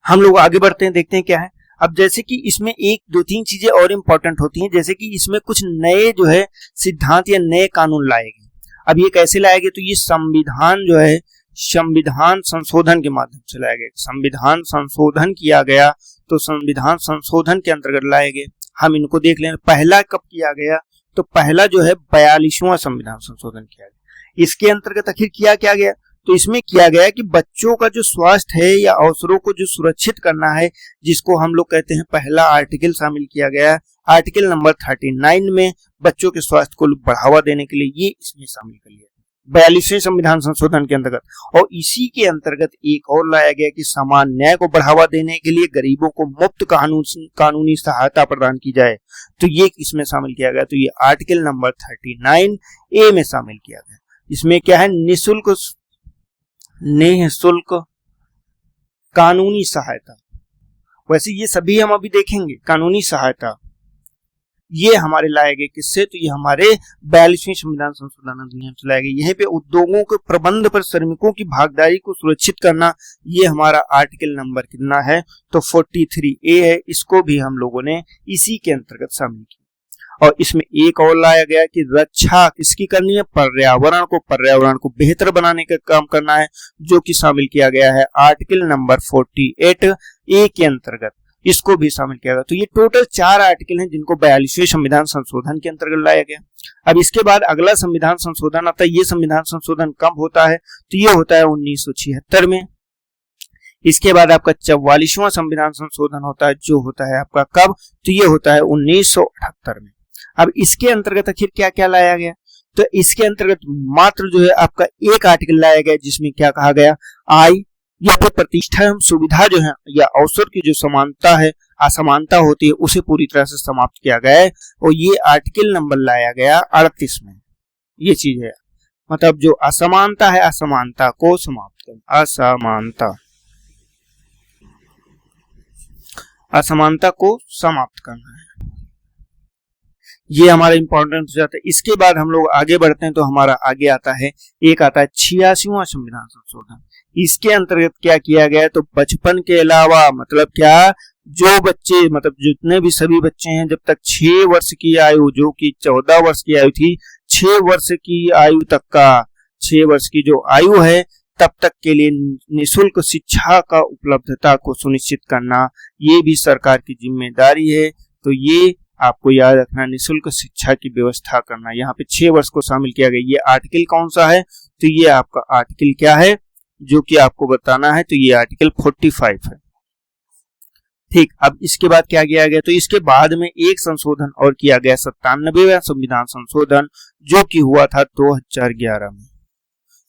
हम लोग आगे बढ़ते हैं, देखते हैं क्या है। अब जैसे कि इसमें एक दो तीन चीजें और इम्पोर्टेंट होती हैं, जैसे कि इसमें कुछ नए जो है सिद्धांत या नए कानून लाए गए। अब ये कैसे लाए गए, तो ये संविधान जो है संविधान संशोधन के माध्यम से लाया गया। संविधान संशोधन किया गया तो संविधान संशोधन के अंतर्गत लाए गए। हम इनको देख लें, पहला कब किया गया, तो पहला जो है 42वां संविधान संशोधन किया गया। इसके अंतर्गत आखिर किया क्या गया, तो इसमें किया गया कि बच्चों का जो स्वास्थ्य है या अवसरों को जो सुरक्षित करना है, जिसको हम लोग कहते हैं पहला आर्टिकल शामिल किया गया। आर्टिकल नंबर 39 में बच्चों के स्वास्थ्य को बढ़ावा देने के लिए ये इसमें शामिल कर लिया 42वें संविधान संशोधन के अंतर्गत। और इसी के अंतर्गत एक और लाया गया कि समान न्याय को बढ़ावा देने के लिए गरीबों को मुफ्त कानूनी सहायता प्रदान की जाए, तो ये इसमें शामिल किया गया। तो ये आर्टिकल नंबर 39A में शामिल किया गया। इसमें क्या है, निःशुल्क कानूनी सहायता। वैसे ये सभी हम अभी देखेंगे, कानूनी सहायता ये हमारे लाए गए किससे, तो ये हमारे 42वें संविधान संशोधन अधिनियम से लाए गए। यहीं पे उद्योगों के प्रबंध पर श्रमिकों की भागीदारी को सुरक्षित करना, ये हमारा आर्टिकल नंबर कितना है, तो 43A है। इसको भी हम लोगों ने इसी के अंतर्गत शामिल किया। और इसमें एक और लाया गया कि रक्षा किसकी करनी है, पर्यावरण को बेहतर बनाने का काम करना है, जो कि शामिल किया गया है आर्टिकल नंबर 48A के अंतर्गत। इसको भी शामिल किया गया। तो ये टोटल 4 आर्टिकल हैं जिनको 42वें संविधान संशोधन के अंतर्गत लाया गया। अब इसके बाद अगला संविधान संशोधन आता है। ये संविधान संशोधन कब होता है, तो ये होता है 1976 में। इसके बाद आपका 44वां संविधान संशोधन होता है, जो होता है आपका कब, तो ये होता है 1978 में। अब इसके अंतर्गत आखिर क्या क्या लाया गया, तो इसके अंतर्गत मात्र जो है आपका एक आर्टिकल लाया गया जिसमें क्या कहा गया, आय या फिर प्रतिष्ठा एवं सुविधा जो है या अवसर की जो समानता है असमानता होती है उसे पूरी तरह से समाप्त किया गया है। और ये आर्टिकल नंबर लाया गया 38 में। ये चीज है, मतलब जो असमानता है असमानता को समाप्त करना, असमानता को समाप्त करना है, ये हमारा इंपॉर्टेंट हो जाता है। इसके बाद हम लोग आगे बढ़ते हैं तो हमारा आगे आता है, एक आता है 86वां संविधान संशोधन। इसके अंतर्गत क्या किया गया है, तो बचपन के अलावा मतलब क्या, जो बच्चे मतलब जितने भी सभी बच्चे हैं जब तक 6 वर्ष की आयु, जो कि 14 वर्ष की आयु थी, 6 वर्ष की आयु तक का 6 वर्ष की जो आयु है तब तक के लिए निःशुल्क शिक्षा का उपलब्धता को सुनिश्चित करना, ये भी सरकार की जिम्मेदारी है। तो ये आपको याद रखना, निःशुल्क शिक्षा की व्यवस्था करना, यहाँ पे 6 वर्ष को शामिल किया गया। ये आर्टिकल कौन सा है, तो ये आपका आर्टिकल क्या है जो कि आपको बताना है, तो ये आर्टिकल 45 है, ठीक। अब इसके बाद क्या किया गया, तो इसके बाद में एक संशोधन और किया गया 97वां संविधान संशोधन, जो कि हुआ था 2011 में।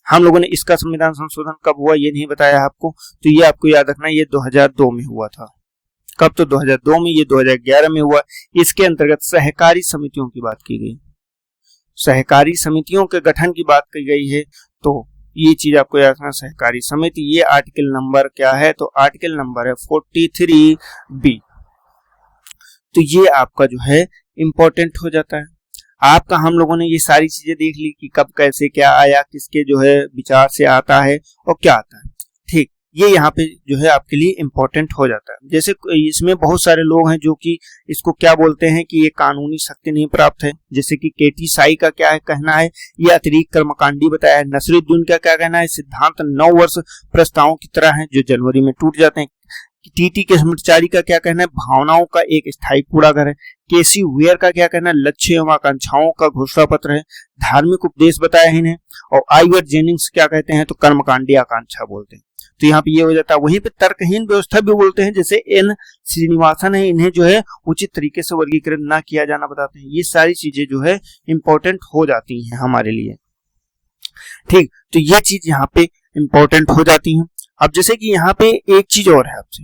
हम लोगों ने इसका संविधान संशोधन कब हुआ ये नहीं बताया आपको, तो ये आपको याद रखना, ये 2002 में हुआ था। कब, तो 2002 में, ये 2011 में हुआ। इसके अंतर्गत सहकारी समितियों की बात की गई, सहकारी समितियों के गठन की बात की गई है। तो ये चीज आपको याद रखना, सहकारी समिति, ये आर्टिकल नंबर क्या है, तो आर्टिकल नंबर है 43B। तो ये आपका जो है इंपॉर्टेंट हो जाता है। आपका हम लोगों ने ये सारी चीजें देख ली कि कब कैसे क्या आया, किसके जो है विचार से आता है और क्या आता है। ठीक, ये यहाँ पे जो है आपके लिए इम्पोर्टेंट हो जाता है। जैसे इसमें बहुत सारे लोग हैं जो कि इसको क्या बोलते हैं कि ये कानूनी शक्ति नहीं प्राप्त है, जैसे कि केटी साई का क्या है कहना है, ये अतिरिक्त कर्मकांडी बताया है। नसरुद्दीन का क्या कहना है, सिद्धांत 9 वर्ष प्रस्तावों की तरह है जो जनवरी में टूट जाते हैं। टीटी के स्मृतचारी का क्या कहना है, भावनाओं का एक स्थायी कूड़ाघर है। केसी वेयर का क्या कहना है, लक्ष्य एवं आकांक्षाओं का घोषणा पत्र है। धार्मिक उपदेश बताया है इन्हें। और आइवर जेनिंग्स क्या कहते हैं, तो कर्मकांडी आकांक्षा बोलते हैं। तो यहाँ पे ये हो जाता है। वहीं पे तर्कहीन व्यवस्था भी बोलते हैं, जैसे एन श्रीनिवासन है, इन्हें जो है उचित तरीके से वर्गीकृत ना किया जाना बताते हैं। ये सारी चीजें जो है इंपॉर्टेंट हो जाती हैं हमारे लिए। ठीक, तो ये चीज यहाँ पे इंपॉर्टेंट हो जाती है। अब जैसे कि यहाँ पे एक चीज और है आपसे,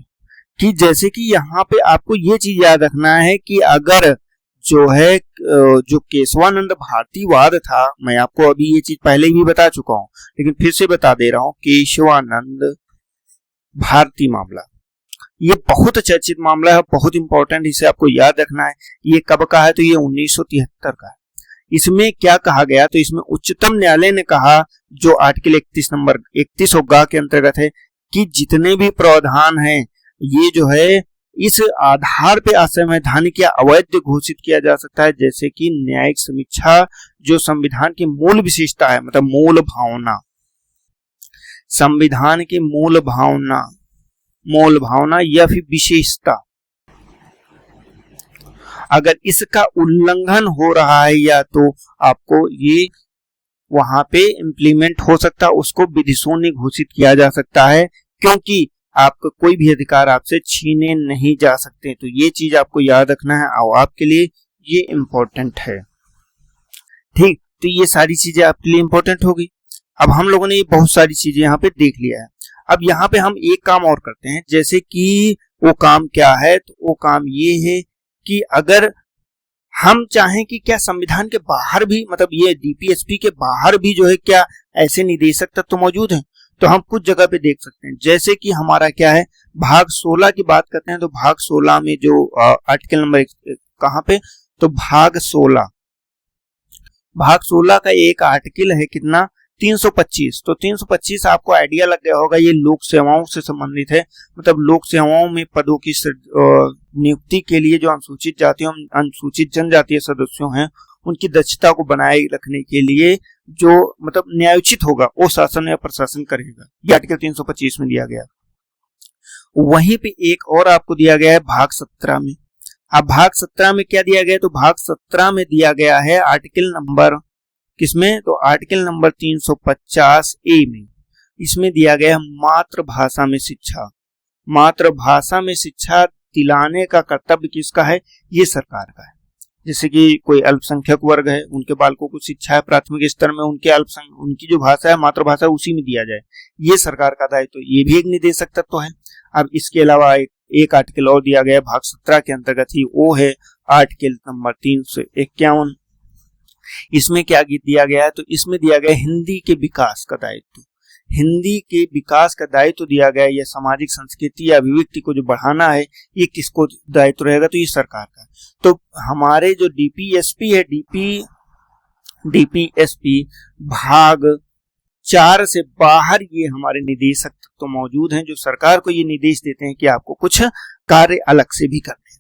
कि जैसे कि यहाँ पे आपको ये चीज याद रखना है कि अगर जो है जो केशवानंद भारतीवाद था, मैं आपको अभी ये चीज पहले भी बता चुका हूं लेकिन फिर से बता दे रहा हूं, केशवानंद भारती मामला ये बहुत चर्चित मामला है, बहुत इंपॉर्टेंट, इसे आपको याद रखना है। ये कब का है, तो ये 1973 का है। इसमें क्या कहा गया, तो इसमें उच्चतम न्यायालय ने कहा, जो आर्टिकल 31 और गा के अंतर्गत है, कि जितने भी प्रावधान हैं ये जो है इस आधार पे असंवैधानिक या अवैध घोषित किया जा सकता है, जैसे कि न्यायिक समीक्षा जो संविधान की मूल विशेषता है, मतलब मूल भावना, संविधान की मूल भावना या फिर विशेषता, अगर इसका उल्लंघन हो रहा है या तो आपको ये वहां पे इम्प्लीमेंट हो सकता है, उसको विधि शून्य घोषित किया जा सकता है, क्योंकि आपका कोई भी अधिकार आपसे छीने नहीं जा सकते। तो ये चीज आपको याद रखना है और आपके लिए ये इंपॉर्टेंट है। ठीक, तो ये सारी चीजें आपके लिए इंपॉर्टेंट होगी। अब हम लोगों ने ये बहुत सारी चीजें यहाँ पे देख लिया है। अब यहाँ पे हम एक काम और करते हैं, जैसे कि वो काम क्या है, तो वो काम ये है कि अगर हम चाहें कि क्या संविधान के बाहर भी, मतलब ये डीपीएसपी के बाहर भी जो है क्या ऐसे निदेशक तत्व मौजूद हैं, तो हम कुछ जगह पे देख सकते हैं। जैसे कि हमारा क्या है, भाग 16 की बात करते हैं, तो भाग 16 में जो आर्टिकल नंबर कहाँ पे, तो भाग 16 का एक आर्टिकल है कितना, 325। तो 325 आपको आइडिया लग गया होगा, ये लोक सेवाओं से संबंधित है। मतलब लोक सेवाओं में पदों की नियुक्ति के लिए जो अनुसूचित जातियों, अनुसूचित जनजातीय सदस्यों हैं, उनकी दक्षता को बनाए रखने के लिए जो मतलब न्यायोचित होगा वो शासन या प्रशासन करेगा। ये आर्टिकल 325 में दिया गया। वहीं पे एक और आपको दिया गया है भाग 17 में। अब भाग 17 में क्या दिया गया, तो भाग 17 में दिया गया है आर्टिकल नंबर किसमें, तो आर्टिकल नंबर 350A में। इसमें दिया गया है मातृभाषा में शिक्षा। मातृभाषा में शिक्षा दिलाने का कर्तव्य किसका है, ये सरकार का है। जैसे कि कोई अल्पसंख्यक वर्ग है, उनके बालकों को शिक्षा है प्राथमिक स्तर में, उनकी जो भाषा है मातृभाषा उसी में दिया जाए, ये सरकार का दायित्व। तो ये भी एक निदेशक तत्व तो है। अब इसके अलावा एक आर्टिकल और दिया गया भाग 17 के अंतर्गत ही, वो है आर्टिकल नंबर 351। इसमें क्या दिया गया है, तो इसमें दिया गया हिंदी के विकास का दायित्व। हिंदी के विकास का दायित्व दिया गया, या सामाजिक संस्कृति या अभिव्यक्ति को जो बढ़ाना है, ये किसको दायित्व रहेगा, तो ये सरकार का। तो हमारे जो डीपीएसपी है, डीपीएसपी भाग 4 से बाहर ये हमारे निदेशक तो मौजूद हैं, जो सरकार को ये निर्देश देते हैं कि आपको कुछ कार्य अलग से भी करने हैं।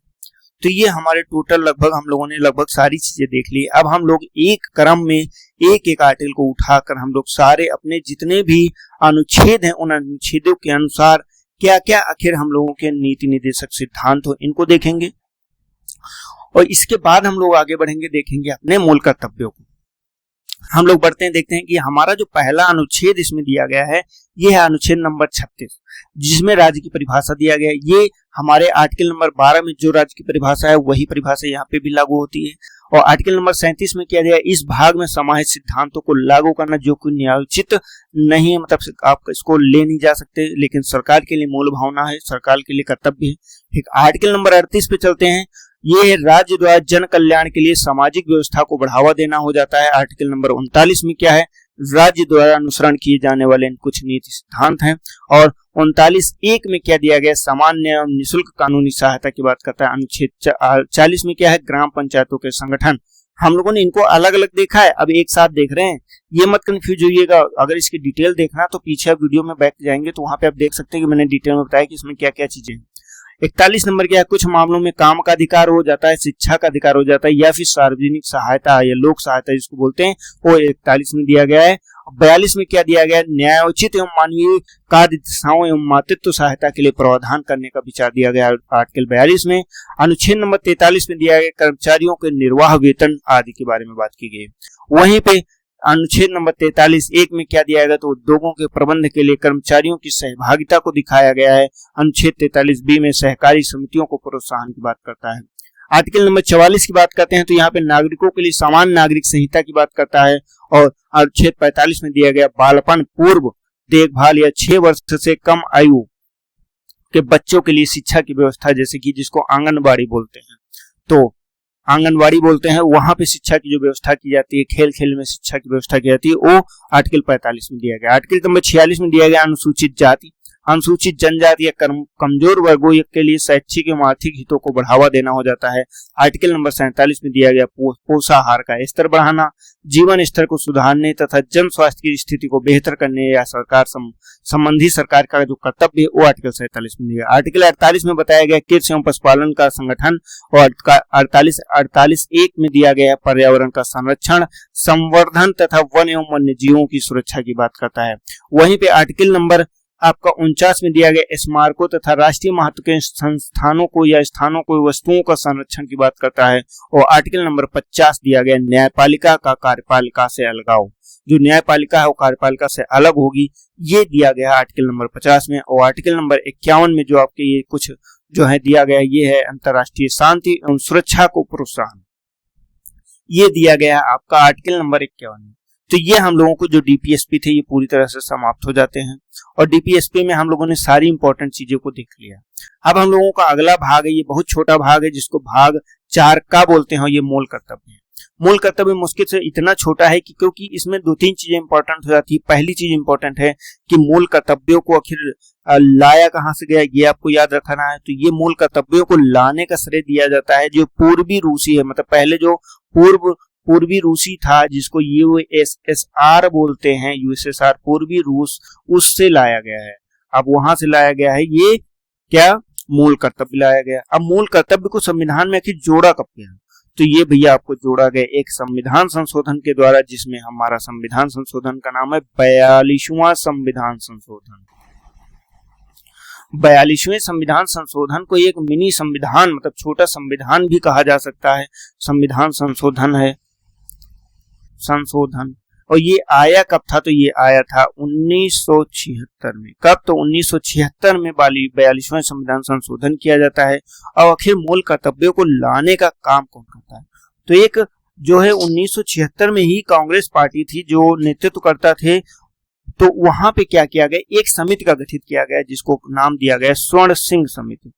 तो ये हमारे टोटल लगभग हम लोगों ने लगभग सारी चीजें देख ली। अब हम लोग एक क्रम में एक एक आर्टिकल को उठाकर हम लोग सारे अपने जितने भी अनुच्छेद हैं, उन अनुच्छेदों के अनुसार क्या क्या आखिर हम लोगों के नीति निर्देशक सिद्धांत हो, इनको देखेंगे। और इसके बाद हम लोग आगे बढ़ेंगे, देखेंगे अपने मूल कर्तव्यों को। हम लोग बढ़ते हैं, देखते हैं कि हमारा जो पहला अनुच्छेद इसमें दिया गया है, ये है अनुच्छेद नंबर 36, जिसमें राज्य की परिभाषा दिया गया है। ये हमारे आर्टिकल नंबर 12 में जो राज्य की परिभाषा है, वही परिभाषा यहाँ पे भी लागू होती है। और आर्टिकल नंबर 37 में किया गया, इस भाग में समाहित सिद्धांतों को लागू करना जो कि न्यायोचित नहीं है, मतलब आप इसको ले नहीं जा सकते, लेकिन सरकार के लिए मूल भावना है, सरकार के लिए कर्तव्य है। ठीक, आर्टिकल नंबर 38 पे चलते हैं। ये राज्य द्वारा जन कल्याण के लिए सामाजिक व्यवस्था को बढ़ावा देना हो जाता है। आर्टिकल नंबर 39 में क्या है, राज्य द्वारा अनुसरण किए जाने वाले कुछ नीति सिद्धांत हैं। और 39(1) में क्या दिया गया, सामान्य एवं निःशुल्क कानूनी सहायता की बात करता है। अनुच्छेद 40 में क्या है, ग्राम पंचायतों के संगठन। हम लोगों ने इनको अलग अलग देखा है, अब एक साथ देख रहे हैं, ये मत कंफ्यूज होइएगा। अगर इसकी डिटेल देखना तो पीछे आप वीडियो में बैक जाएंगे तो वहां पे आप देख सकते हैं कि मैंने डिटेल में बताया कि इसमें क्या क्या चीजें हैं। 41 नंबर क्या है, कुछ मामलों में काम का अधिकार हो जाता है, शिक्षा का अधिकार हो जाता है, या फिर सार्वजनिक सहायता या लोक सहायता जिसको बोलते हैं, वो 41 में दिया गया है। 42 में क्या दिया गया है, न्यायोचित एवं मानवीय कार्य दिशाओं एवं मातृत्व सहायता के लिए प्रावधान करने का विचार दिया गया आर्टिकल 42 में। अनुच्छेद नंबर 43 में दिया गया कर्मचारियों के निर्वाह वेतन आदि के बारे में बात की गई। वहीं पे अनुच्छेद नंबर 43(1) में क्या दिया गया, तो उद्योगों के प्रबंध के लिए कर्मचारियों की सहभागिता को दिखाया गया है। अनुच्छेद 43(b) में सहकारी समितियों को प्रोत्साहन की बात करता है। आर्टिकल नंबर 44 की बात करते हैं तो यहाँ पे नागरिकों के लिए समान नागरिक संहिता की बात करता है। और अनुच्छेद 45 में दिया गया बालपन पूर्व देखभाल या 6 वर्ष से कम आयु के बच्चों के लिए शिक्षा की व्यवस्था, जैसे कि जिसको आंगनबाड़ी बोलते हैं, तो आंगनबाड़ी बोलते हैं, वहां पे शिक्षा की जो व्यवस्था की जाती है, खेल खेल में शिक्षा की व्यवस्था की जाती है, वो आर्टिकल 45 में दिया गया। आर्टिकल नंबर 46 में दिया गया अनुसूचित जाति, अनुसूचित जनजाति या कमजोर वर्गों के लिए शैक्षिक एवं आर्थिक हितों को बढ़ावा देना हो जाता है। आर्टिकल नंबर 47 में दिया गया पोषाहार का स्तर बढ़ाना, जीवन स्तर को सुधारने तथा जन स्वास्थ्य की स्थिति को बेहतर करने या सरकार संबंधी सरकार का जो कर्तव्य है वो आर्टिकल 47 में दिया। आर्टिकल 48 में बताया गया कृषि एवं पशुपालन का संगठन, और 48(1) में दिया गया पर्यावरण का संरक्षण, संवर्धन तथा वन एवं वन्य जीवों की सुरक्षा की बात करता है। वहीं पे आर्टिकल नंबर आपका 49 में दिया गया स्मारकों तथा राष्ट्रीय महत्व के संस्थानों को या स्थानों को वस्तुओं का संरक्षण की बात करता है। और आर्टिकल नंबर 50 दिया गया न्यायपालिका का कार्यपालिका से अलगाव, जो न्यायपालिका है वो कार्यपालिका से अलग होगी, ये दिया गया आर्टिकल नंबर 50 में। और आर्टिकल नंबर 51 में जो आपके ये कुछ जो है दिया गया, ये है अंतर्राष्ट्रीय शांति एवं सुरक्षा को प्रोत्साहन, ये दिया गया आपका आर्टिकल नंबर 51 में। तो ये हम लोगों को जो डीपीएसपी थे ये पूरी तरह से समाप्त हो जाते हैं, और डीपीएसपी में हम लोगों ने सारी इंपॉर्टेंट चीजों को देख लिया। अब हम लोगों का अगला भाग है, ये बहुत छोटा भाग है जिसको भाग 4 का बोलते हैं, ये मूल कर्तव्य है। मूल कर्तव्य मुश्किल से इतना छोटा है कि क्योंकि इसमें 2-3 चीजें इंपॉर्टेंट हो जाती है। पहली चीज इंपॉर्टेंट है कि मूल कर्तव्यों को आखिर लाया कहां से गया, ये आपको याद रखना है। तो ये मूल कर्तव्यों को लाने का श्रेय दिया जाता है जो पूर्वी रूसी है, मतलब पहले जो पूर्वी रूसी था जिसको यूएसएसआर बोलते हैं, यूएसएसआर पूर्वी रूस, उससे लाया गया है। अब वहां से लाया गया है ये क्या, मूल कर्तव्य लाया गया। अब मूल कर्तव्य को संविधान में आखिर जोड़ा कब गया, तो ये भैया आपको जोड़ा गया एक संविधान संशोधन के द्वारा, जिसमें हमारा संविधान संशोधन का नाम है 42वां संविधान संशोधन। 42वें संविधान संशोधन को एक मिनी संविधान, मतलब छोटा संविधान भी कहा जा सकता है, संविधान संशोधन है संशोधन। और ये आया कब था, तो ये आया था 1976 में। कब, तो 1976 में 42वां संविधान संशोधन किया जाता है। और आखिर मूल कर्तव्यों को लाने का काम कौन करता है, तो एक जो है 1976 में ही कांग्रेस पार्टी थी जो नेतृत्व करता थे, तो वहां पे क्या किया गया, एक समिति का गठित किया गया जिसको नाम दिया गया स्वर्ण सिंह समिति।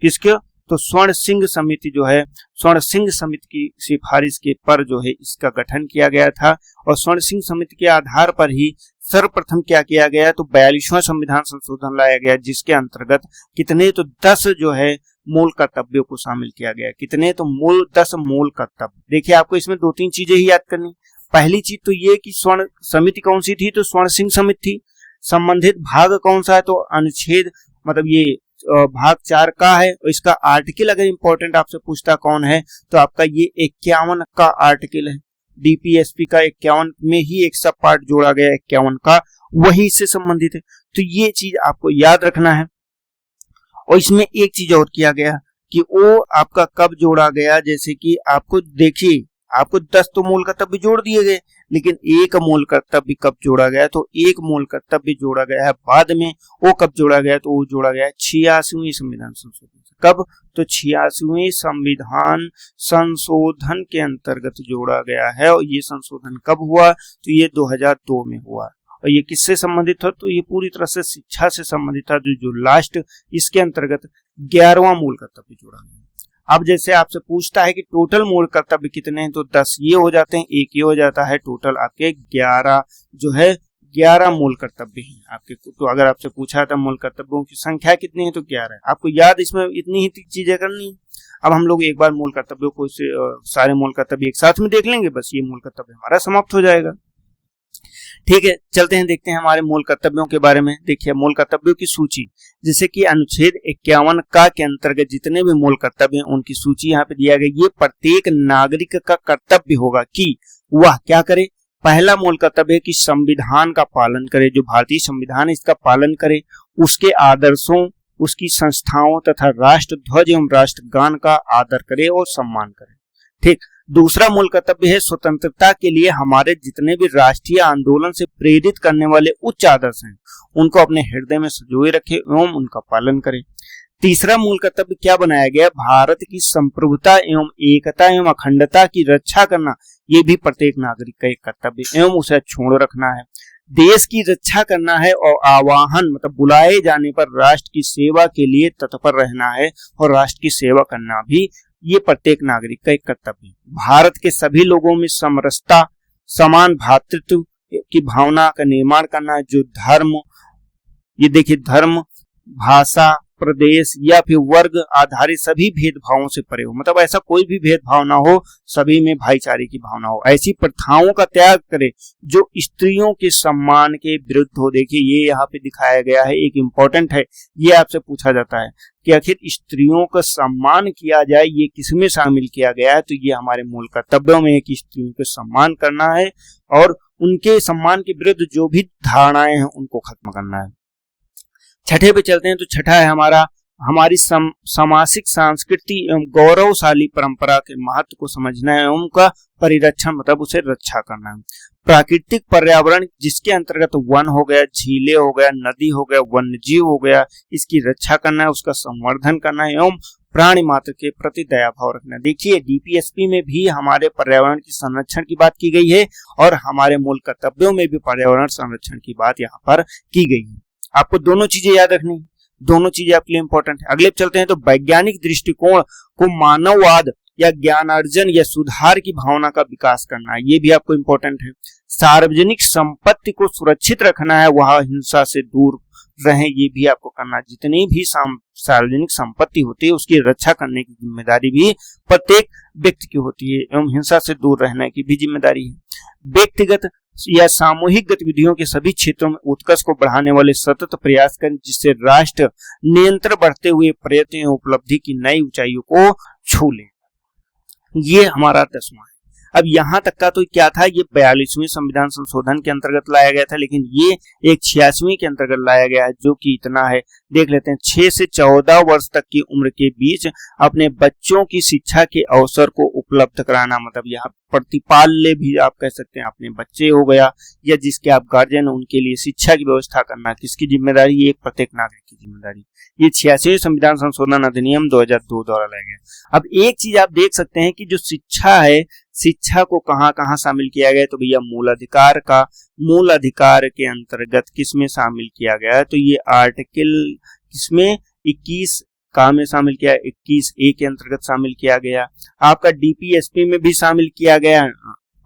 किसके, तो स्वर्ण सिंह समिति जो है, स्वर्ण सिंह समिति की सिफारिश के पर जो है इसका गठन किया गया था। और स्वर्ण सिंह समिति के आधार पर ही सर्वप्रथम क्या किया गया, तो 42वां संविधान संशोधन लाया गया, जिसके अंतर्गत कितने, तो 10 जो है मूल कर्तव्यों को शामिल किया गया। कितने, तो 10 मूल कर्तव्य। देखिए आपको इसमें 2-3 चीजें ही याद करनी। पहली चीज तो ये कि स्वर्ण समिति कौन सी थी, तो स्वर्ण सिंह समिति थी। संबंधित भाग कौन सा है, तो अनुच्छेद, मतलब ये भाग 4 का है। और इसका आर्टिकल अगर इंपॉर्टेंट आपसे पूछता कौन है, तो आपका ये 51 का आर्टिकल है। डीपीएसपी का 51 में ही एक सब पार्ट जोड़ा गया 51 का, वही से संबंधित है। तो ये चीज आपको याद रखना है। और इसमें एक चीज और किया गया कि वो आपका कब जोड़ा गया, जैसे कि आपको देखिए, आपको 10 तो मूल कर्तव्य जोड़ दिए गए, लेकिन एक मूल कर्तव्य कब जोड़ा गया, तो एक मूल कर्तव्य जोड़ा गया है बाद में। वो कब जोड़ा गया, तो वो जोड़ा गया 86वें संविधान संशोधन से। कब, तो 86वें संविधान संशोधन के अंतर्गत जोड़ा गया है। और ये संशोधन कब हुआ, तो ये 2002 में हुआ। और ये किससे संबंधित था, तो ये पूरी तरह से शिक्षा से संबंधित था, जो लास्ट इसके अंतर्गत 11वां मूल कर्तव्य जोड़ा गया। अब जैसे आपसे पूछता है कि टोटल मूल कर्तव्य कितने हैं, तो 10 ये हो जाते हैं, एक ये हो जाता है, टोटल आपके 11 जो है 11 मूल कर्तव्य हैं आपके। तो अगर आपसे पूछा था मूल कर्तव्यों की संख्या कितनी है, तो 11 है। आपको याद इसमें इतनी ही चीजें करनी है। अब हम लोग एक बार मूल कर्तव्यों को सारे मूल कर्तव्य एक साथ में देख लेंगे, बस ये मूल कर्तव्य हमारा समाप्त हो जाएगा। ठीक है, चलते हैं देखते हैं हमारे मूल कर्तव्यों के बारे में। देखिए मूल कर्तव्यों की सूची, जैसे कि अनुच्छेद 51 का के अंतर्गत जितने भी मूल कर्तव्य हैं उनकी सूची यहाँ पे दिया गया। ये प्रत्येक नागरिक का कर्तव्य होगा कि वह क्या करे। पहला मूल कर्तव्य है कि संविधान का पालन करे, जो भारतीय संविधान है इसका पालन करे, उसके आदर्शों, उसकी संस्थाओं तथा राष्ट्र ध्वज एवं राष्ट्रगान का आदर करे और सम्मान करे। ठीक, दूसरा मूल कर्तव्य है स्वतंत्रता के लिए हमारे जितने भी राष्ट्रीय आंदोलन से प्रेरित करने वाले उच्च आदर्श हैं उनको अपने हृदय में संजोए रखे एवं उनका पालन करें। तीसरा मूल कर्तव्य क्या बनाया गया, भारत की संप्रभुता एवं एकता एवं अखंडता की रक्षा करना, ये भी प्रत्येक नागरिक का एक कर्तव्य एवं उसे छोड़ रखना है। देश की रक्षा करना है और आवाहन मतलब बुलाए जाने पर राष्ट्र की सेवा के लिए तत्पर रहना है और राष्ट्र की सेवा करना भी ये प्रत्येक नागरिक का एक कर्तव्य है। भारत के सभी लोगों में समरसता, समान भातृत्व की भावना का निर्माण करना, जो धर्म, ये देखिए धर्म, भाषा, प्रदेश या फिर वर्ग आधारित सभी भेदभावों से परे हो, मतलब ऐसा कोई भी भेदभाव ना हो, सभी में भाईचारे की भावना हो। ऐसी प्रथाओं का त्याग करे जो स्त्रियों के सम्मान के विरुद्ध हो। देखिए ये यहाँ पे दिखाया गया है, एक इम्पोर्टेंट है, ये आपसे पूछा जाता है कि आखिर स्त्रियों का सम्मान किया जाए, ये किसमें शामिल किया गया है, तो ये हमारे मूल कर्तव्यों में है कि स्त्रियों को सम्मान करना है और उनके सम्मान के विरुद्ध जो भी धारणाएं हैं उनको खत्म करना है। छठे पे चलते हैं, तो छठा है हमारी सामाजिक सांस्कृतिक एवं गौरवशाली परंपरा के महत्व को समझना है एवं उनका परिरक्षण मतलब उसे रक्षा करना है। प्राकृतिक पर्यावरण जिसके अंतर्गत वन हो गया, झीलें हो गया, नदी हो गया, वन्य जीव हो गया, इसकी रक्षा करना है, उसका संवर्धन करना है एवं प्राणी मात्र के प्रति दया भाव रखना। देखिए डीपीएसपी में भी हमारे पर्यावरण की संरक्षण की बात की गई है और हमारे मूल कर्तव्यों में भी पर्यावरण संरक्षण की बात यहाँ पर की गई है। आपको दोनों चीजें याद रखनी, दोनों चीजें आपके लिए इंपॉर्टेंट है। अगले चलते हैं, तो वैज्ञानिक दृष्टिकोण को मानववाद या ज्ञानार्जन या सुधार की भावना का विकास करना है, ये भी आपको इंपॉर्टेंट है। सार्वजनिक संपत्ति को सुरक्षित रखना है, वह हिंसा से दूर रहे, ये भी आपको करना है। जितनी भी सार्वजनिक संपत्ति होती है उसकी रक्षा करने की जिम्मेदारी भी प्रत्येक व्यक्ति की होती है एवं हिंसा से दूर रहने की भी जिम्मेदारी है। व्यक्तिगत या सामूहिक गतिविधियों के सभी क्षेत्रों में उत्कर्ष को बढ़ाने वाले सतत प्रयास करें, जिससे राष्ट्र निरंतर बढ़ते हुए प्रयत्न एवं उपलब्धि की नई ऊंचाइयों को छू ले। ये हमारा 10वां है। अब यहाँ तक का तो क्या था, ये 42वें संविधान संशोधन के अंतर्गत लाया गया था, लेकिन ये एक 86वें के अंतर्गत लाया गया है, जो कि इतना है, देख लेते हैं। 6 से 14 वर्ष तक की उम्र के बीच अपने बच्चों की शिक्षा के अवसर को उपलब्ध कराना, मतलब यहाँ प्रतिपाल्य भी आप कह सकते हैं, अपने बच्चे हो गया या जिसके आप गार्जियन, उनके लिए शिक्षा की व्यवस्था करना किसकी जिम्मेदारी, ये एक प्रत्येक नागरिक की जिम्मेदारी। ये 86वें संविधान संशोधन अधिनियम 2002 द्वारा लाया गया। अब एक चीज आप देख सकते हैं कि जो शिक्षा है, शिक्षा को कहाँ कहाँ शामिल किया गया, तो भैया मूल अधिकार के अंतर्गत किसमें शामिल किया गया है, तो ये आर्टिकल किसमें 21 का में शामिल किया, 21A के अंतर्गत शामिल किया गया, आपका डीपीएसपी में भी शामिल किया गया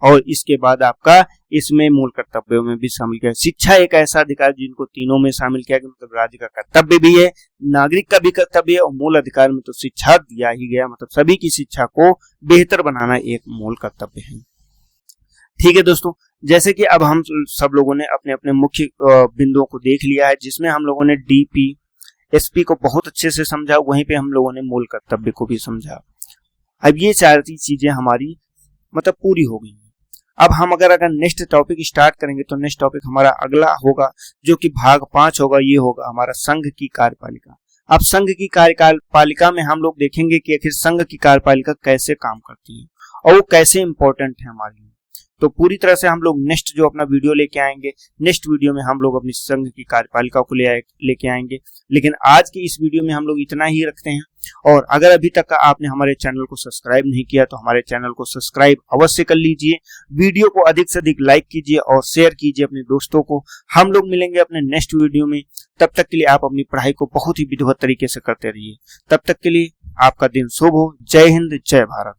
और इसके बाद आपका इसमें मूल कर्तव्यों में भी शामिल किया। शिक्षा एक ऐसा अधिकार जिनको तीनों में शामिल किया गया, मतलब राज्य का कर्तव्य भी है, नागरिक का भी कर्तव्य है और मूल अधिकार में तो शिक्षा दिया ही गया, मतलब सभी की शिक्षा को बेहतर बनाना एक मूल कर्तव्य है। ठीक है दोस्तों, जैसे कि अब हम सब लोगों ने अपने अपने मुख्य बिंदुओं को देख लिया है, जिसमें हम लोगों ने डीपीएसपी को बहुत अच्छे से समझा, वहीं पे हम लोगों ने मूल कर्तव्य को भी समझा। अब ये चार चीजें हमारी मतलब पूरी हो गई। अब हम अगर नेक्स्ट टॉपिक स्टार्ट करेंगे, तो नेक्स्ट टॉपिक हमारा अगला होगा जो कि भाग 5 होगा, ये होगा हमारा संघ की कार्यपालिका। अब संघ की कार्यपालिका में हम लोग देखेंगे कि आखिर संघ की कार्यपालिका कैसे काम करती है और वो कैसे इंपॉर्टेंट है हमारे लिए। तो पूरी तरह से हम लोग नेक्स्ट जो अपना वीडियो लेके आएंगे, नेक्स्ट वीडियो में हम लोग अपनी संघ की कार्यपालिका को लेके आएंगे। लेकिन आज की इस वीडियो में हम लोग इतना ही रखते हैं, और अगर अभी तक आपने हमारे चैनल को सब्सक्राइब नहीं किया तो हमारे चैनल को सब्सक्राइब अवश्य कर लीजिए, वीडियो को अधिक से अधिक लाइक कीजिए और शेयर कीजिए अपने दोस्तों को। हम लोग मिलेंगे अपने नेक्स्ट वीडियो में, तब तक के लिए आप अपनी पढ़ाई को बहुत ही विधिवत तरीके से करते रहिए। तब तक के लिए आपका दिन शुभ हो। जय हिंद, जय भारत।